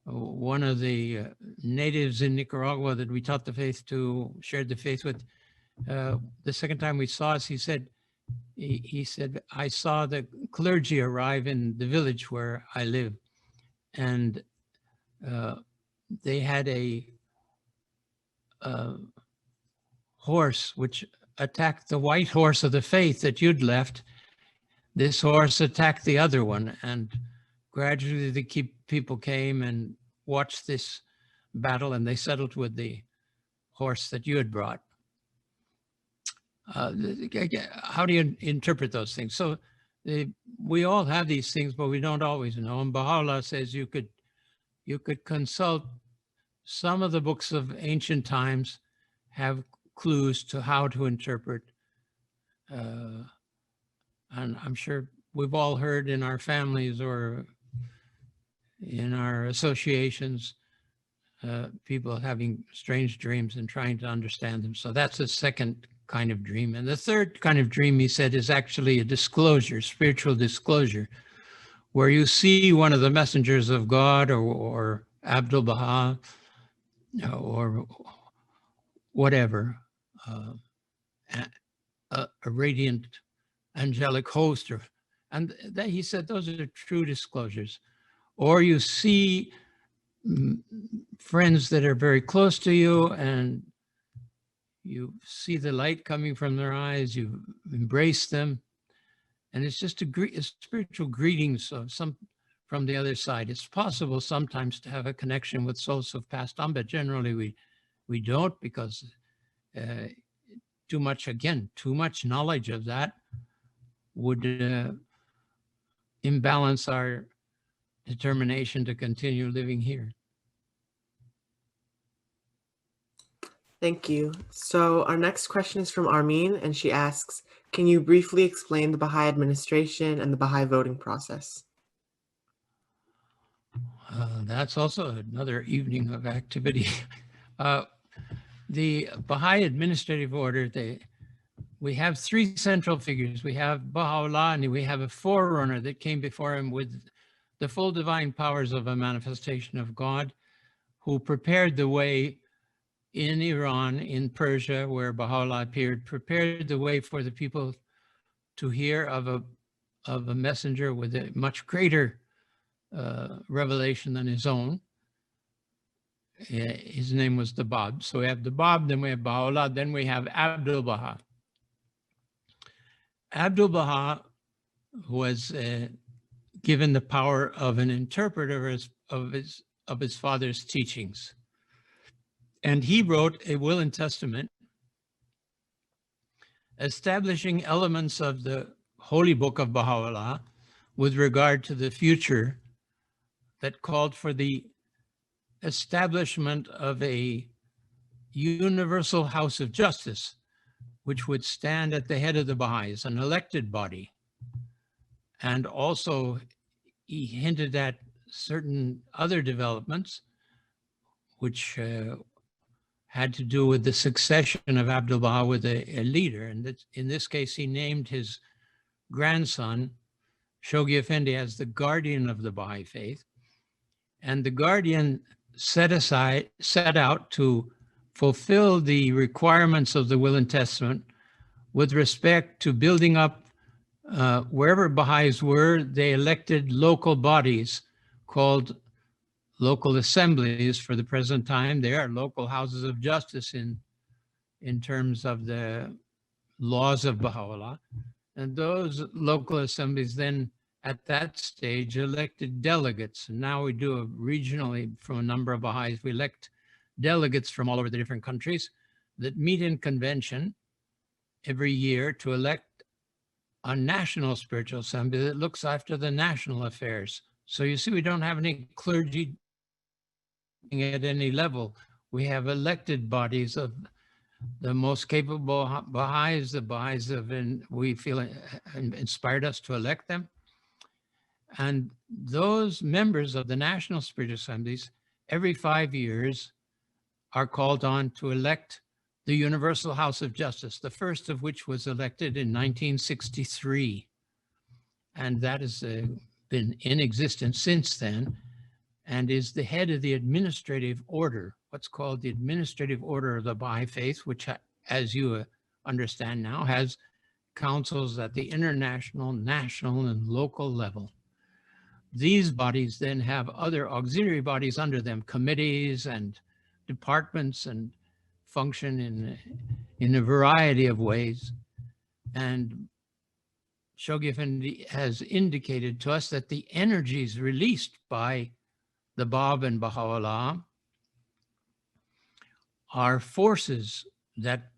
one of the natives in Nicaragua that we taught the faith to, shared the faith with. The second time we saw us, he said, I saw the clergy arrive in the village where I live, and they had a horse which attacked the white horse of the faith that you'd left. This horse attacked the other one, and gradually the people came and watched this battle, and they settled with the horse that you had brought. How do you interpret those things? So we all have these things, but we don't always know. And Baha'u'llah says you could consult some of the books of ancient times, have clues to how to interpret And I'm sure we've all heard in our families or in our associations, people having strange dreams and trying to understand them. So that's a second kind of dream. And the third kind of dream, he said, is actually a disclosure, spiritual disclosure, where you see one of the messengers of God or Abdul Baha or whatever, a radiant angelic host, and that he said those are true disclosures. Or you see friends that are very close to you and you see the light coming from their eyes, you embrace them, and it's just a spiritual greetings of some from the other side. It's possible sometimes to have a connection with souls who've passed on, but generally we don't, because too much knowledge of that would imbalance our determination to continue living here. Thank you. So our next question is from Armin, and she asks, can you briefly explain the Baha'i administration and the Baha'i voting process? That's also another evening of activity. The Baha'i administrative order, we have three central figures. We have Baha'u'llah, and we have a forerunner that came before him with the full divine powers of a manifestation of God, who prepared the way in Iran, in Persia, where Baha'u'llah appeared, prepared the way for the people to hear of a messenger with a much greater revelation than his own. His name was the Bab. So we have the Bab, then we have Baha'u'llah, then we have Abdul Baha. Abdul Baha was given the power of an interpreter of his father's teachings. And he wrote a will and testament establishing elements of the holy book of Baha'u'llah with regard to the future, that called for the establishment of a universal house of justice, which would stand at the head of the Baha'is, an elected body. And also he hinted at certain other developments which had to do with the succession of Abdul Baha with a leader. And in this case, he named his grandson, Shoghi Effendi, as the guardian of the Baha'i faith. And the guardian set out to fulfill the requirements of the will and testament with respect to building up wherever Baha'is were. They elected local bodies called local assemblies for the present time. They are local houses of justice in terms of the laws of Baha'u'llah. And those local assemblies then at that stage elected delegates. And now we do regionally from a number of Baha'is, we elect delegates from all over the different countries that meet in convention every year to elect a national spiritual assembly that looks after the national affairs. So you see, we don't have any clergy at any level. We have elected bodies of the most capable Baha'is, the Baha'is we feel inspired us to elect them. And those members of the national spiritual assemblies, every 5 years, are called on to elect the Universal House of Justice, the first of which was elected in 1963. And that has been in existence since then, and is the head of the administrative order, what's called the administrative order of the Baha'i faith, which, as you understand now, has councils at the international, national, and local level. These bodies then have other auxiliary bodies under them, committees and departments, and function in a variety of ways. And Shoghi Effendi has indicated to us that the energies released by the Bab and Baha'u'llah are forces that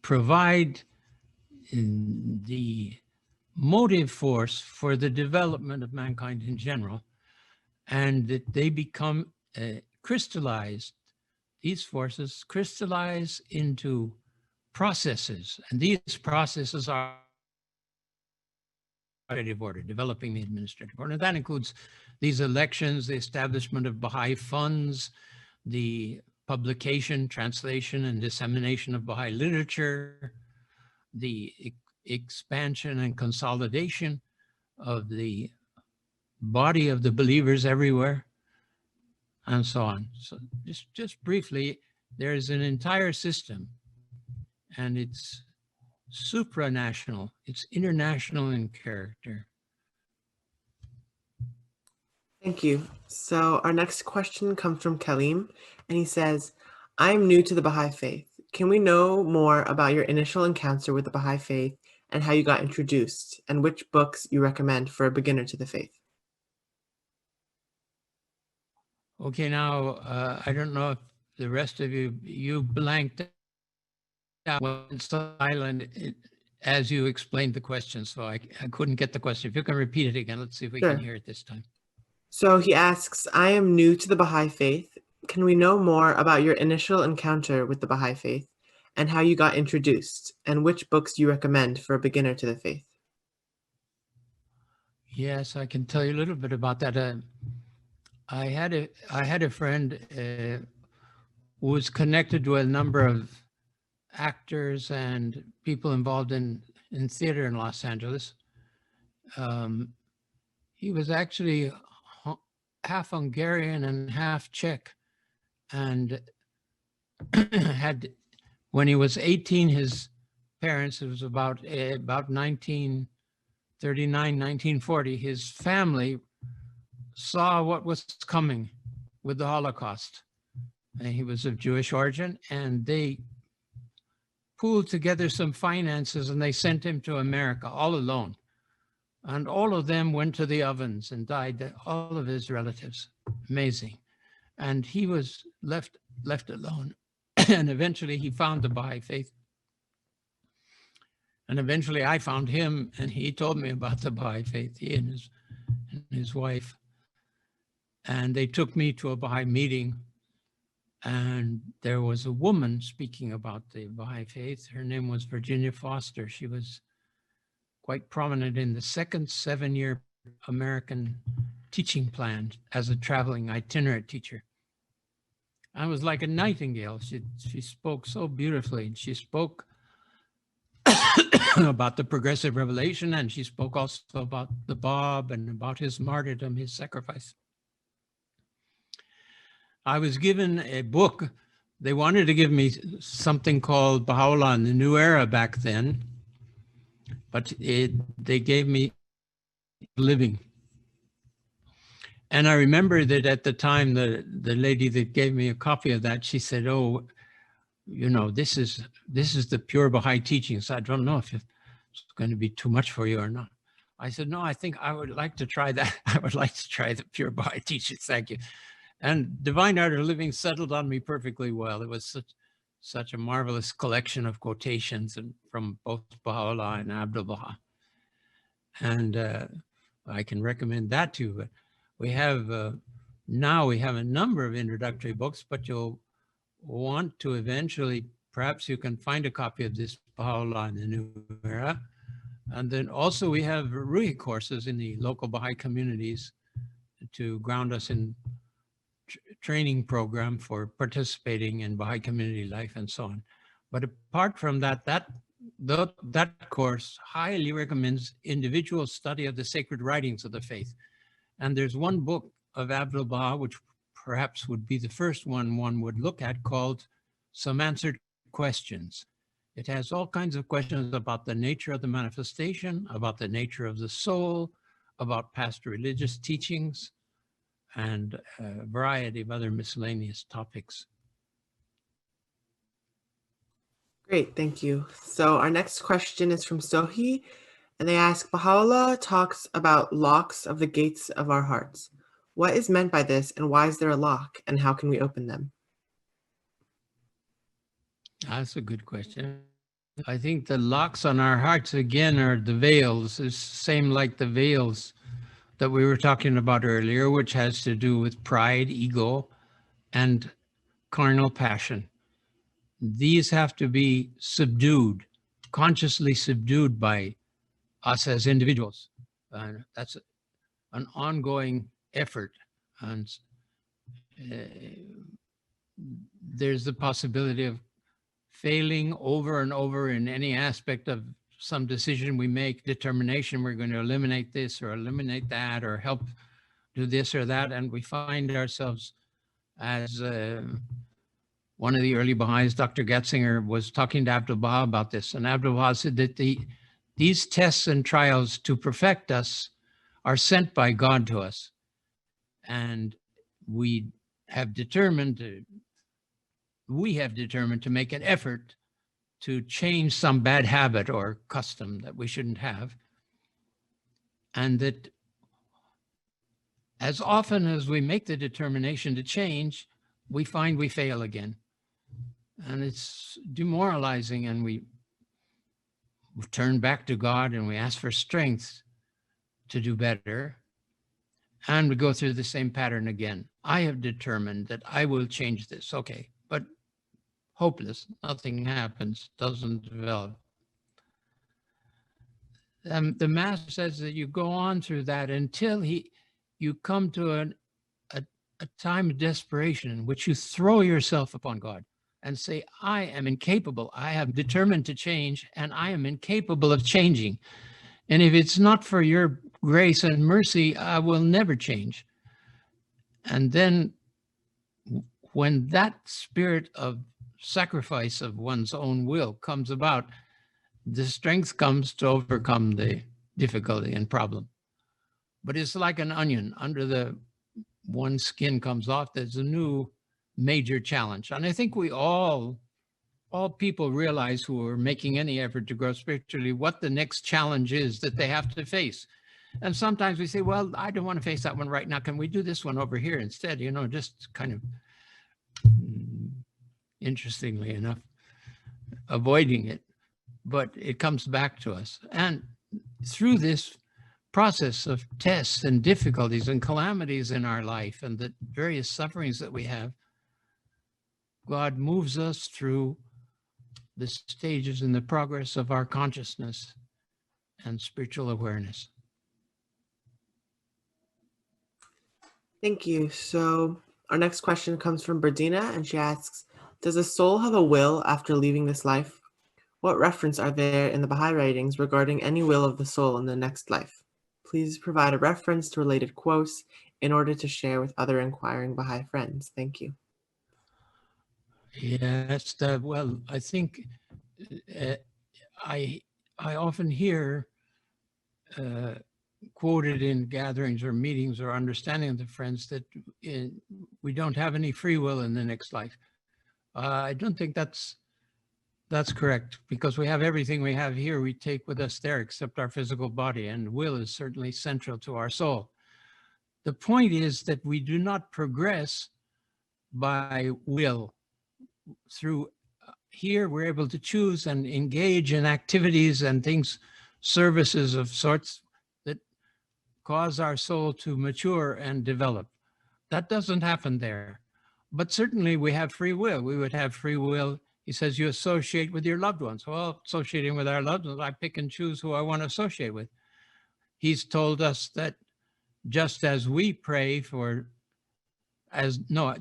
provide the motive force for the development of mankind in general, and that they become crystallized. These forces crystallize into processes, and these processes are administrative order, developing the administrative order. And that includes these elections, the establishment of Baha'i funds, the publication, translation, and dissemination of Baha'i literature, the expansion and consolidation of the body of the believers everywhere, and so on. So just briefly, there's an entire system, and it's supranational, it's international in character. Thank you. So our next question comes from Kaleem, and he says, I'm new to the Baha'i faith. Can we know more about your initial encounter with the Baha'i faith and how you got introduced, and which books you recommend for a beginner to the faith? Okay, now, I don't know if the rest of you blanked out, went silent as you explained the question, so I couldn't get the question. If you can repeat it again, let's see if we Sure. can hear it this time. So he asks, I am new to the Baha'i faith. Can we know more about your initial encounter with the Baha'i faith and how you got introduced, and which books you recommend for a beginner to the faith? Yes, I can tell you a little bit about that. I had a friend who was connected to a number of actors and people involved in theater in Los Angeles. He was actually half Hungarian and half Czech, and when he was 18, his parents, it was about 1939, 1940, his family saw what was coming with the Holocaust. And he was of Jewish origin, and they pooled together some finances and they sent him to America all alone. And all of them went to the ovens and died, all of his relatives. Amazing. And he was left alone. And eventually he found the Baha'i faith. And eventually I found him, and he told me about the Baha'i faith, he and his wife. And they took me to a Baha'i meeting, and there was a woman speaking about the Baha'i faith. Her name was Virginia Foster. She was quite prominent in the second 7-year American teaching plan as a traveling itinerant teacher. I was like a nightingale. She spoke so beautifully, and she spoke about the progressive revelation, and she spoke also about the Bab and about his martyrdom, his sacrifice. I was given a book. They wanted to give me something called Baha'u'llah in the New Era back then, but they gave me Living. And I remember that at the time, the lady that gave me a copy of that, she said, oh, you know, this is the pure Baha'i teachings. I don't know if it's going to be too much for you or not. I said, no, I think I would like to try that. I would like to try the pure Baha'i teachings. Thank you. And Divine Art of Living settled on me perfectly well. It was such a marvelous collection of quotations from both Baha'u'llah and Abdu'l-Baha. And I can recommend that too. But we have, now we have a number of introductory books, but you'll want to eventually, perhaps you can find a copy of this Baha'u'llah in the New Era. And then also we have Ruhi courses in the local Baha'i communities to ground us in training program for participating in Baha'i community life and so on. But apart from that, that course highly recommends individual study of the sacred writings of the faith. And there's one book of Abdu'l-Baha, which perhaps would be the first one would look at, called Some Answered Questions. It has all kinds of questions about the nature of the manifestation, about the nature of the soul, about past religious teachings, and a variety of other miscellaneous topics. Great, thank you. So our next question is from Sohi, and they ask, Baha'u'llah talks about locks of the gates of our hearts. What is meant by this, and why is there a lock, and how can we open them? That's a good question. I think the locks on our hearts, again, are the veils. It's same like the veils that we were talking about earlier, which has to do with pride, ego, and carnal passion. These have to be subdued, consciously subdued by us as individuals. And that's an ongoing effort. And there's the possibility of failing over and over in any aspect of some decision we make, determination, we're going to eliminate this or eliminate that or help do this or that. And we find ourselves, as one of the early Baha'is, Dr. Getzinger, was talking to Abdu'l-Baha about this. And Abdu'l-Baha said that these tests and trials to perfect us are sent by God to us. And we have determined to make an effort to change some bad habit or custom that we shouldn't have. And that as often as we make the determination to change, we find we fail again. And it's demoralizing, and we turn back to God and we ask for strength to do better. And we go through the same pattern again. I have determined that I will change this. Okay, but hopeless, nothing happens, doesn't develop. The Master says that you go on through that until you come to a time of desperation in which you throw yourself upon God and say, I am incapable. I have determined to change, and I am incapable of changing. And if it's not for your grace and mercy, I will never change. And then when that spirit of sacrifice of one's own will comes about, the strength comes to overcome the difficulty and problem. But it's like an onion. Under the one skin comes off, there's a new major challenge. And I think we all people realize who are making any effort to grow spiritually what the next challenge is that they have to face. And sometimes we say, well, I don't want to face that one right now. Can we do this one over here instead? You know, just kind of, interestingly enough, avoiding it. But it comes back to us. And through this process of tests and difficulties and calamities in our life and the various sufferings that we have, God moves us through the stages in the progress of our consciousness and spiritual awareness. Thank you. So our next question comes from Berdina, and she asks, does a soul have a will after leaving this life? What reference are there in the Baha'i writings regarding any will of the soul in the next life? Please provide a reference to related quotes in order to share with other inquiring Baha'i friends. Thank you. Yes, well, I think I often hear quoted in gatherings or meetings or understanding of the friends that we don't have any free will in the next life. I don't think that's correct, because we have everything we have here we take with us there except our physical body, and will is certainly central to our soul. The point is that we do not progress by will. Through here, we're able to choose and engage in activities and things, services of sorts that cause our soul to mature and develop. That doesn't happen there. But certainly we have free will. We would have free will. He says you associate with your loved ones. Well, associating with our loved ones, I pick and choose who I want to associate with. He's told us that just as we pray for,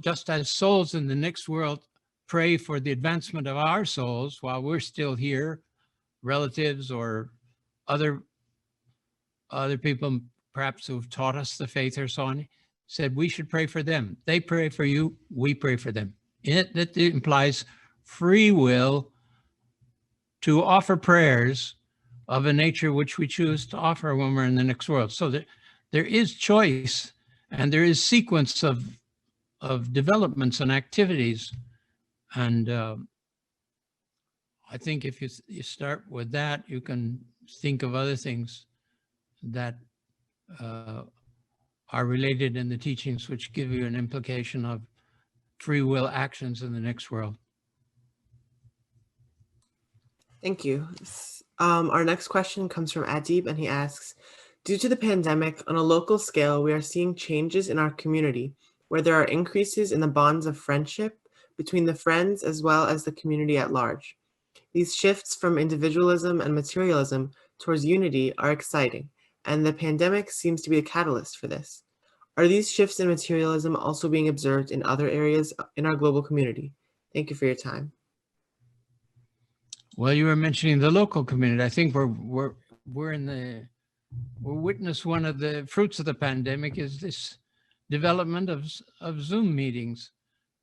just as souls in the next world pray for the advancement of our souls while we're still here, relatives or other people perhaps who've taught us the faith or so on, said we should pray for them. They pray for you, we pray for them. That implies free will to offer prayers of a nature which we choose to offer when we're in the next world. So that there is choice and there is sequence of developments and activities. And I think if you start with that, you can think of other things that are related in the teachings, which give you an implication of free will actions in the next world. Thank you. Our next question comes from Adib, and he asks, due to the pandemic, on a local scale, we are seeing changes in our community where there are increases in the bonds of friendship between the friends as well as the community at large. These shifts from individualism and materialism towards unity are exciting. and the pandemic seems to be a catalyst for this. Are these shifts in materialism also being observed in other areas in our global community? Thank you for your time. Well, you were mentioning the local community. I think we're witness one of the fruits of the pandemic is this development of Zoom meetings,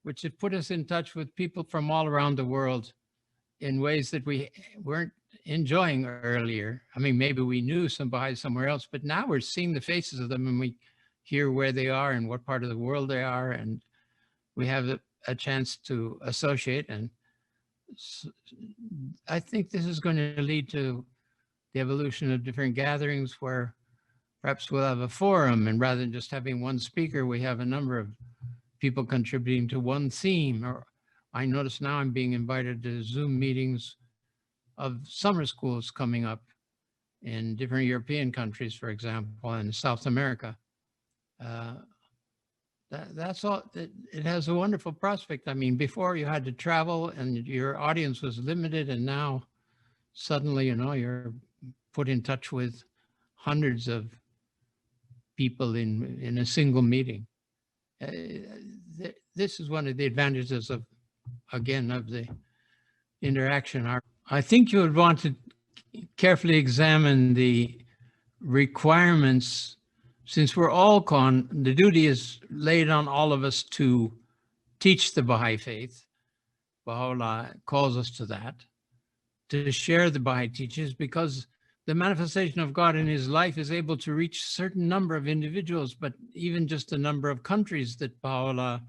which have put us in touch with people from all around the world in ways that we weren't enjoying earlier. I mean, maybe we knew some Baha'is somewhere else, but now we're seeing the faces of them and we hear where they are and what part of the world they are. And we have a chance to associate. And I think this is going to lead to the evolution of different gatherings where perhaps we'll have a forum, and rather than just having one speaker, we have a number of people contributing to one theme. Or I notice now I'm being invited to Zoom meetings of summer schools coming up in different European countries, for example, and South America. That's all. It has a wonderful prospect. I mean, before you had to travel and your audience was limited, and now suddenly, you're put in touch with hundreds of people in a single meeting. This is one of the advantages of the interaction. I think you would want to carefully examine the requirements, since we're all the duty is laid on all of us to teach the Baha'i faith. Baha'u'llah calls us to that, to share the Baha'i teachings, because the manifestation of God in his life is able to reach a certain number of individuals, but even just the number of countries that Baha'u'llah,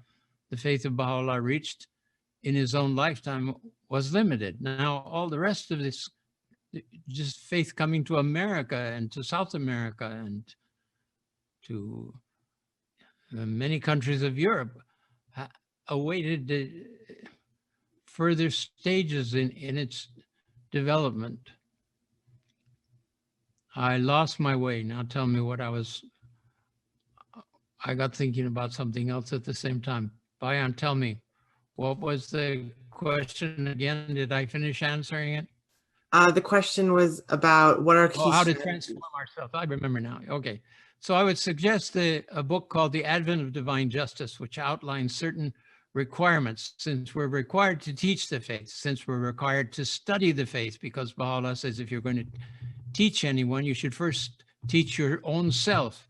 the faith of Baha'u'llah, reached in his own lifetime was limited. Now, all the rest of this, just faith coming to America and to South America and to many countries of Europe, awaited the further stages in its development. I lost my way. Now tell me what I got thinking about something else at the same time. Bayan, tell me, what was the question again? Did I finish answering it? The question was about what are key how to strategies. transform ourselves. I remember now. Okay. So I would suggest a book called The Advent of Divine Justice, which outlines certain requirements, since we're required to teach the faith, since we're required to study the faith, because Baha'u'llah says if you're going to teach anyone, you should first teach your own self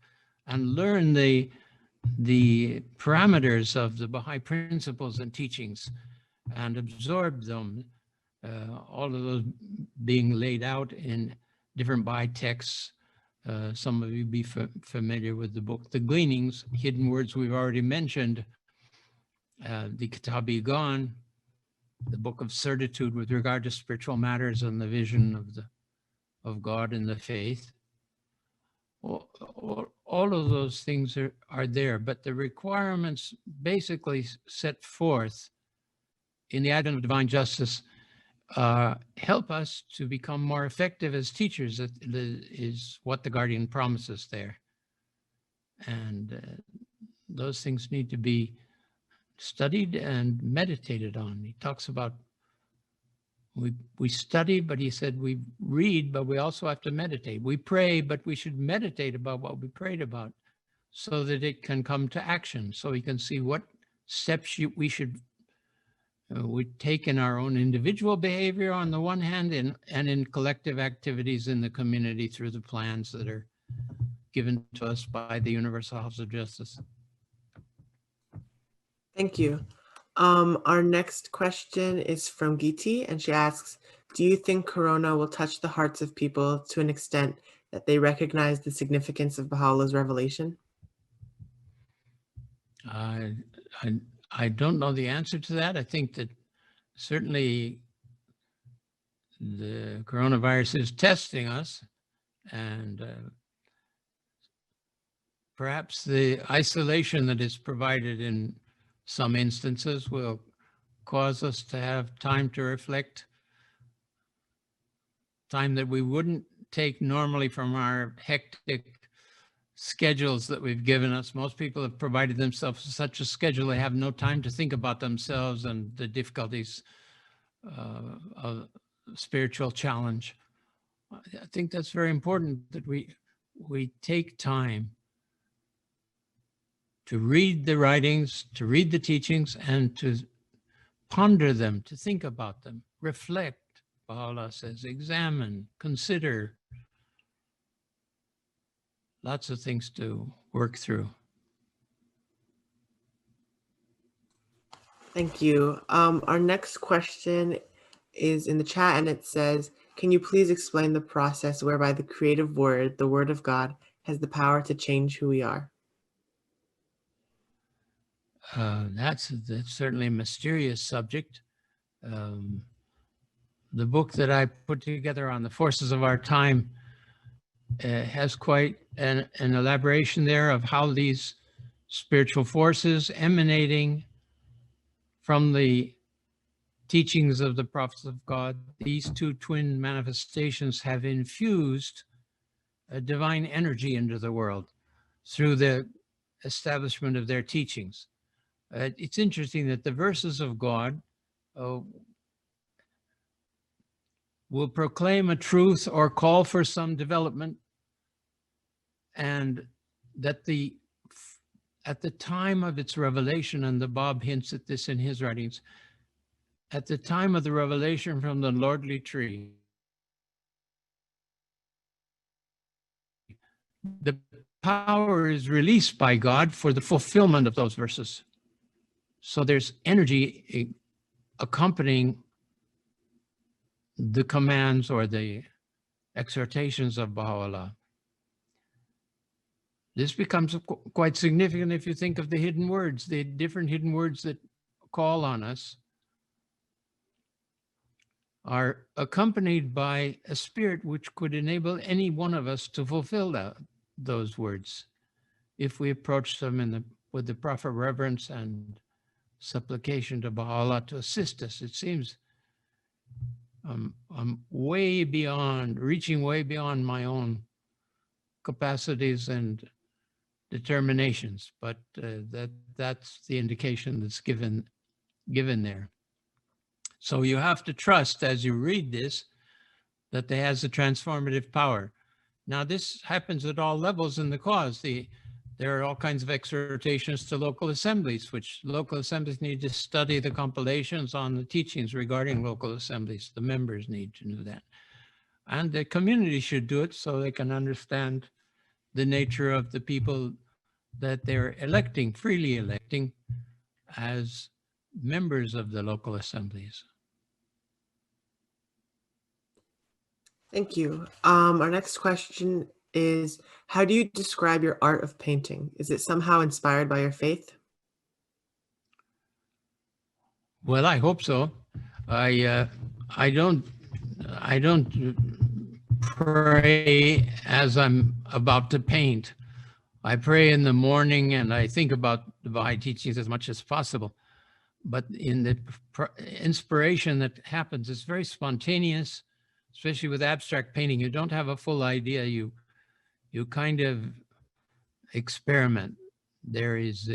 and learn the parameters of the Baha'i principles and teachings and absorb them, all of those being laid out in different Baha'i texts. Some of you be familiar with the book, The Gleanings, Hidden Words we've already mentioned, the Kitab-i-Gan, the Book of Certitude with regard to spiritual matters and the vision of God and the faith. All of those things are there, but the requirements basically set forth in the Advent of Divine Justice help us to become more effective as teachers. That is what the Guardian promises there. And those things need to be studied and meditated on. He talks about we study, but he said we read, but we also have to meditate. We pray, but we should meditate about what we prayed about so that it can come to action, so we can see what steps we should we take in our own individual behavior on the one hand, and in collective activities in the community through the plans that are given to us by the Universal House of Justice. Thank you. Our next question is from Giti, and she asks, do you think Corona will touch the hearts of people to an extent that they recognize the significance of Baha'u'llah's revelation? I don't know the answer to that. I think that certainly the coronavirus is testing us, and perhaps the isolation that is provided in some instances will cause us to have time to reflect, time that we wouldn't take normally from our hectic schedules that we've given us. Most people have provided themselves such a schedule, they have no time to think about themselves and the difficulties of spiritual challenge. I think that's very important, that we we take time to read the writings, to read the teachings, and to ponder them, to think about them, reflect, Baha'u'llah says, examine, consider. Lots of things to work through. Thank you. Our next question is in the chat, and it says, can you please explain the process whereby the creative word, the word of God, has the power to change who we are? That's certainly a mysterious subject. The book that I put together on the forces of our time has quite an elaboration there of how these spiritual forces emanating from the teachings of the prophets of God, these two twin manifestations have infused a divine energy into the world through the establishment of their teachings. It's interesting that the verses of God will proclaim a truth or call for some development, and that at the time of its revelation, and the Bab hints at this in his writings, at the time of the revelation from the lordly tree, the power is released by God for the fulfillment of those verses. So there's energy accompanying the commands or the exhortations of Baha'u'llah. This becomes quite significant if you think of the hidden words, the different hidden words that call on us are accompanied by a spirit which could enable any one of us to fulfill those words if we approach them with the proper reverence and supplication to Baha'u'llah to assist us. It seems I'm reaching way beyond my own capacities and determinations, but that's the indication that's given there. So you have to trust as you read this that it has a transformative power. Now this happens at all levels in the cause. There are all kinds of exhortations to local assemblies, which local assemblies need to study the compilations on the teachings regarding local assemblies. The members need to know that. And the community should do it so they can understand the nature of the people that they're electing, freely electing as members of the local assemblies. Thank you. Our next question is, how do you describe your art of painting? Is it somehow inspired by your faith? Well, I hope so. I don't pray as I'm about to paint. I pray in the morning and I think about the Baha'i teachings as much as possible. But in the inspiration that happens, it's very spontaneous, especially with abstract painting. You don't have a full idea. You kind of experiment. There is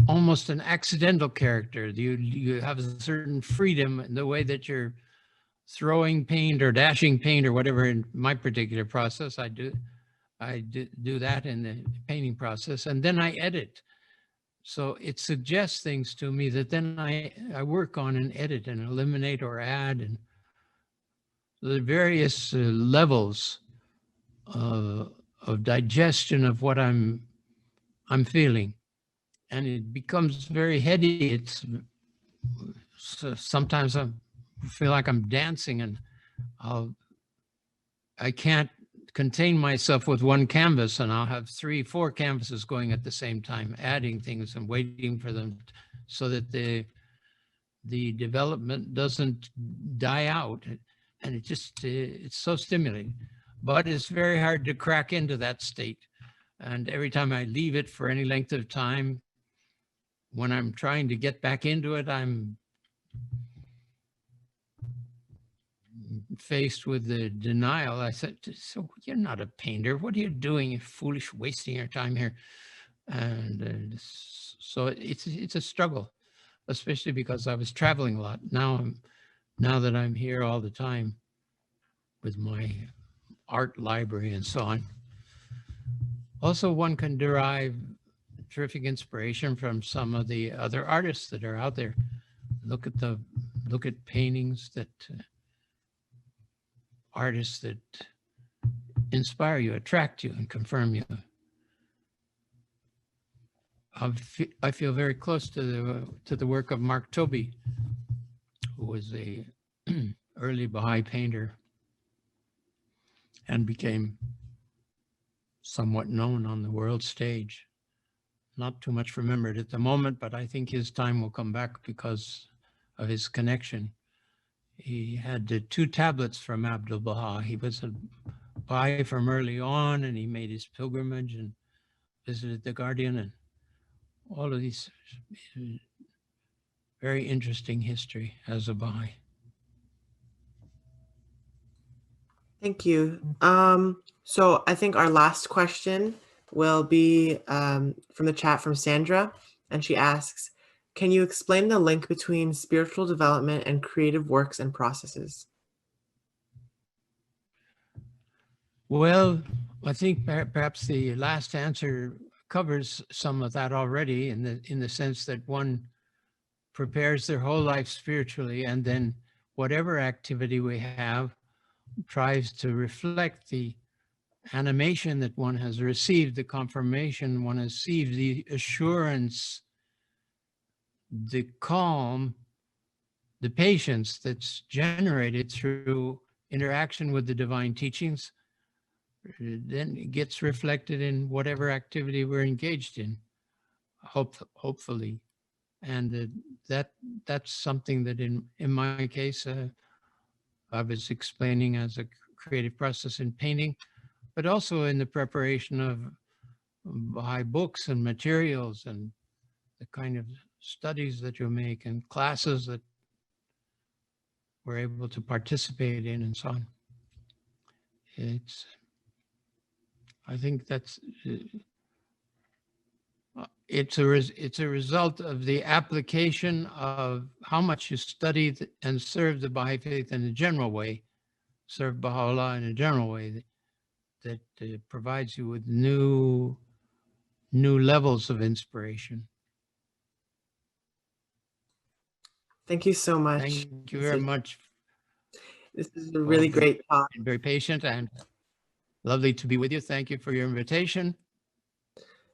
almost an accidental character. You have a certain freedom in the way that you're throwing paint or dashing paint or whatever. In my particular process, I do that in the painting process, and then I edit. So it suggests things to me that then I work on and edit and eliminate or add, and the various levels of digestion of what I'm feeling. And it becomes very heady. Sometimes I feel like I'm dancing, and I can't contain myself with one canvas, and I'll have 3, 4 canvases going at the same time, adding things and waiting for them so that the development doesn't die out. And it's so stimulating, but it's very hard to crack into that state. And every time I leave it for any length of time, when I'm trying to get back into it, I'm faced with the denial. I said, so you're not a painter. What are you doing? You're foolish, wasting your time here. And so it's a struggle, especially because I was traveling a lot. Now I'm now that I'm here all the time with my art library and so on. Also, one can derive terrific inspiration from some of the other artists that are out there. Look at paintings that artists that inspire you, attract you, and confirm you. I feel very close to the work of Mark Tobey, who was a early Baha'i painter and became somewhat known on the world stage. Not too much remembered at the moment, but I think his time will come back because of his connection. He had 2 tablets from Abdu'l-Baha. He was a Baha'i from early on, and he made his pilgrimage and visited the Guardian, and all of these very interesting history as a Baha'i. Thank you. So I think our last question will be from the chat from Sandra, and she asks, can you explain the link between spiritual development and creative works and processes? Well, I think perhaps the last answer covers some of that already in the sense that one prepares their whole life spiritually, and then whatever activity we have tries to reflect the animation that one has received, the confirmation one has received, the assurance, the calm, the patience that's generated through interaction with the divine teachings, then it gets reflected in whatever activity we're engaged in, hopefully. And that's something that in my case, I was explaining as a creative process in painting, but also in the preparation of Baha'i books and materials and the kind of studies that you make and classes that we're able to participate in and so on. I think that's, it's a result of the application of how much you studied and served the Baha'i faith in a general way, serve Baha'u'llah in a general way that provides you with new levels of inspiration. Thank you so much. Thank you very much. This is a really great talk. Very patient and lovely to be with you. Thank you for your invitation.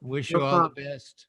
Wish you all the best.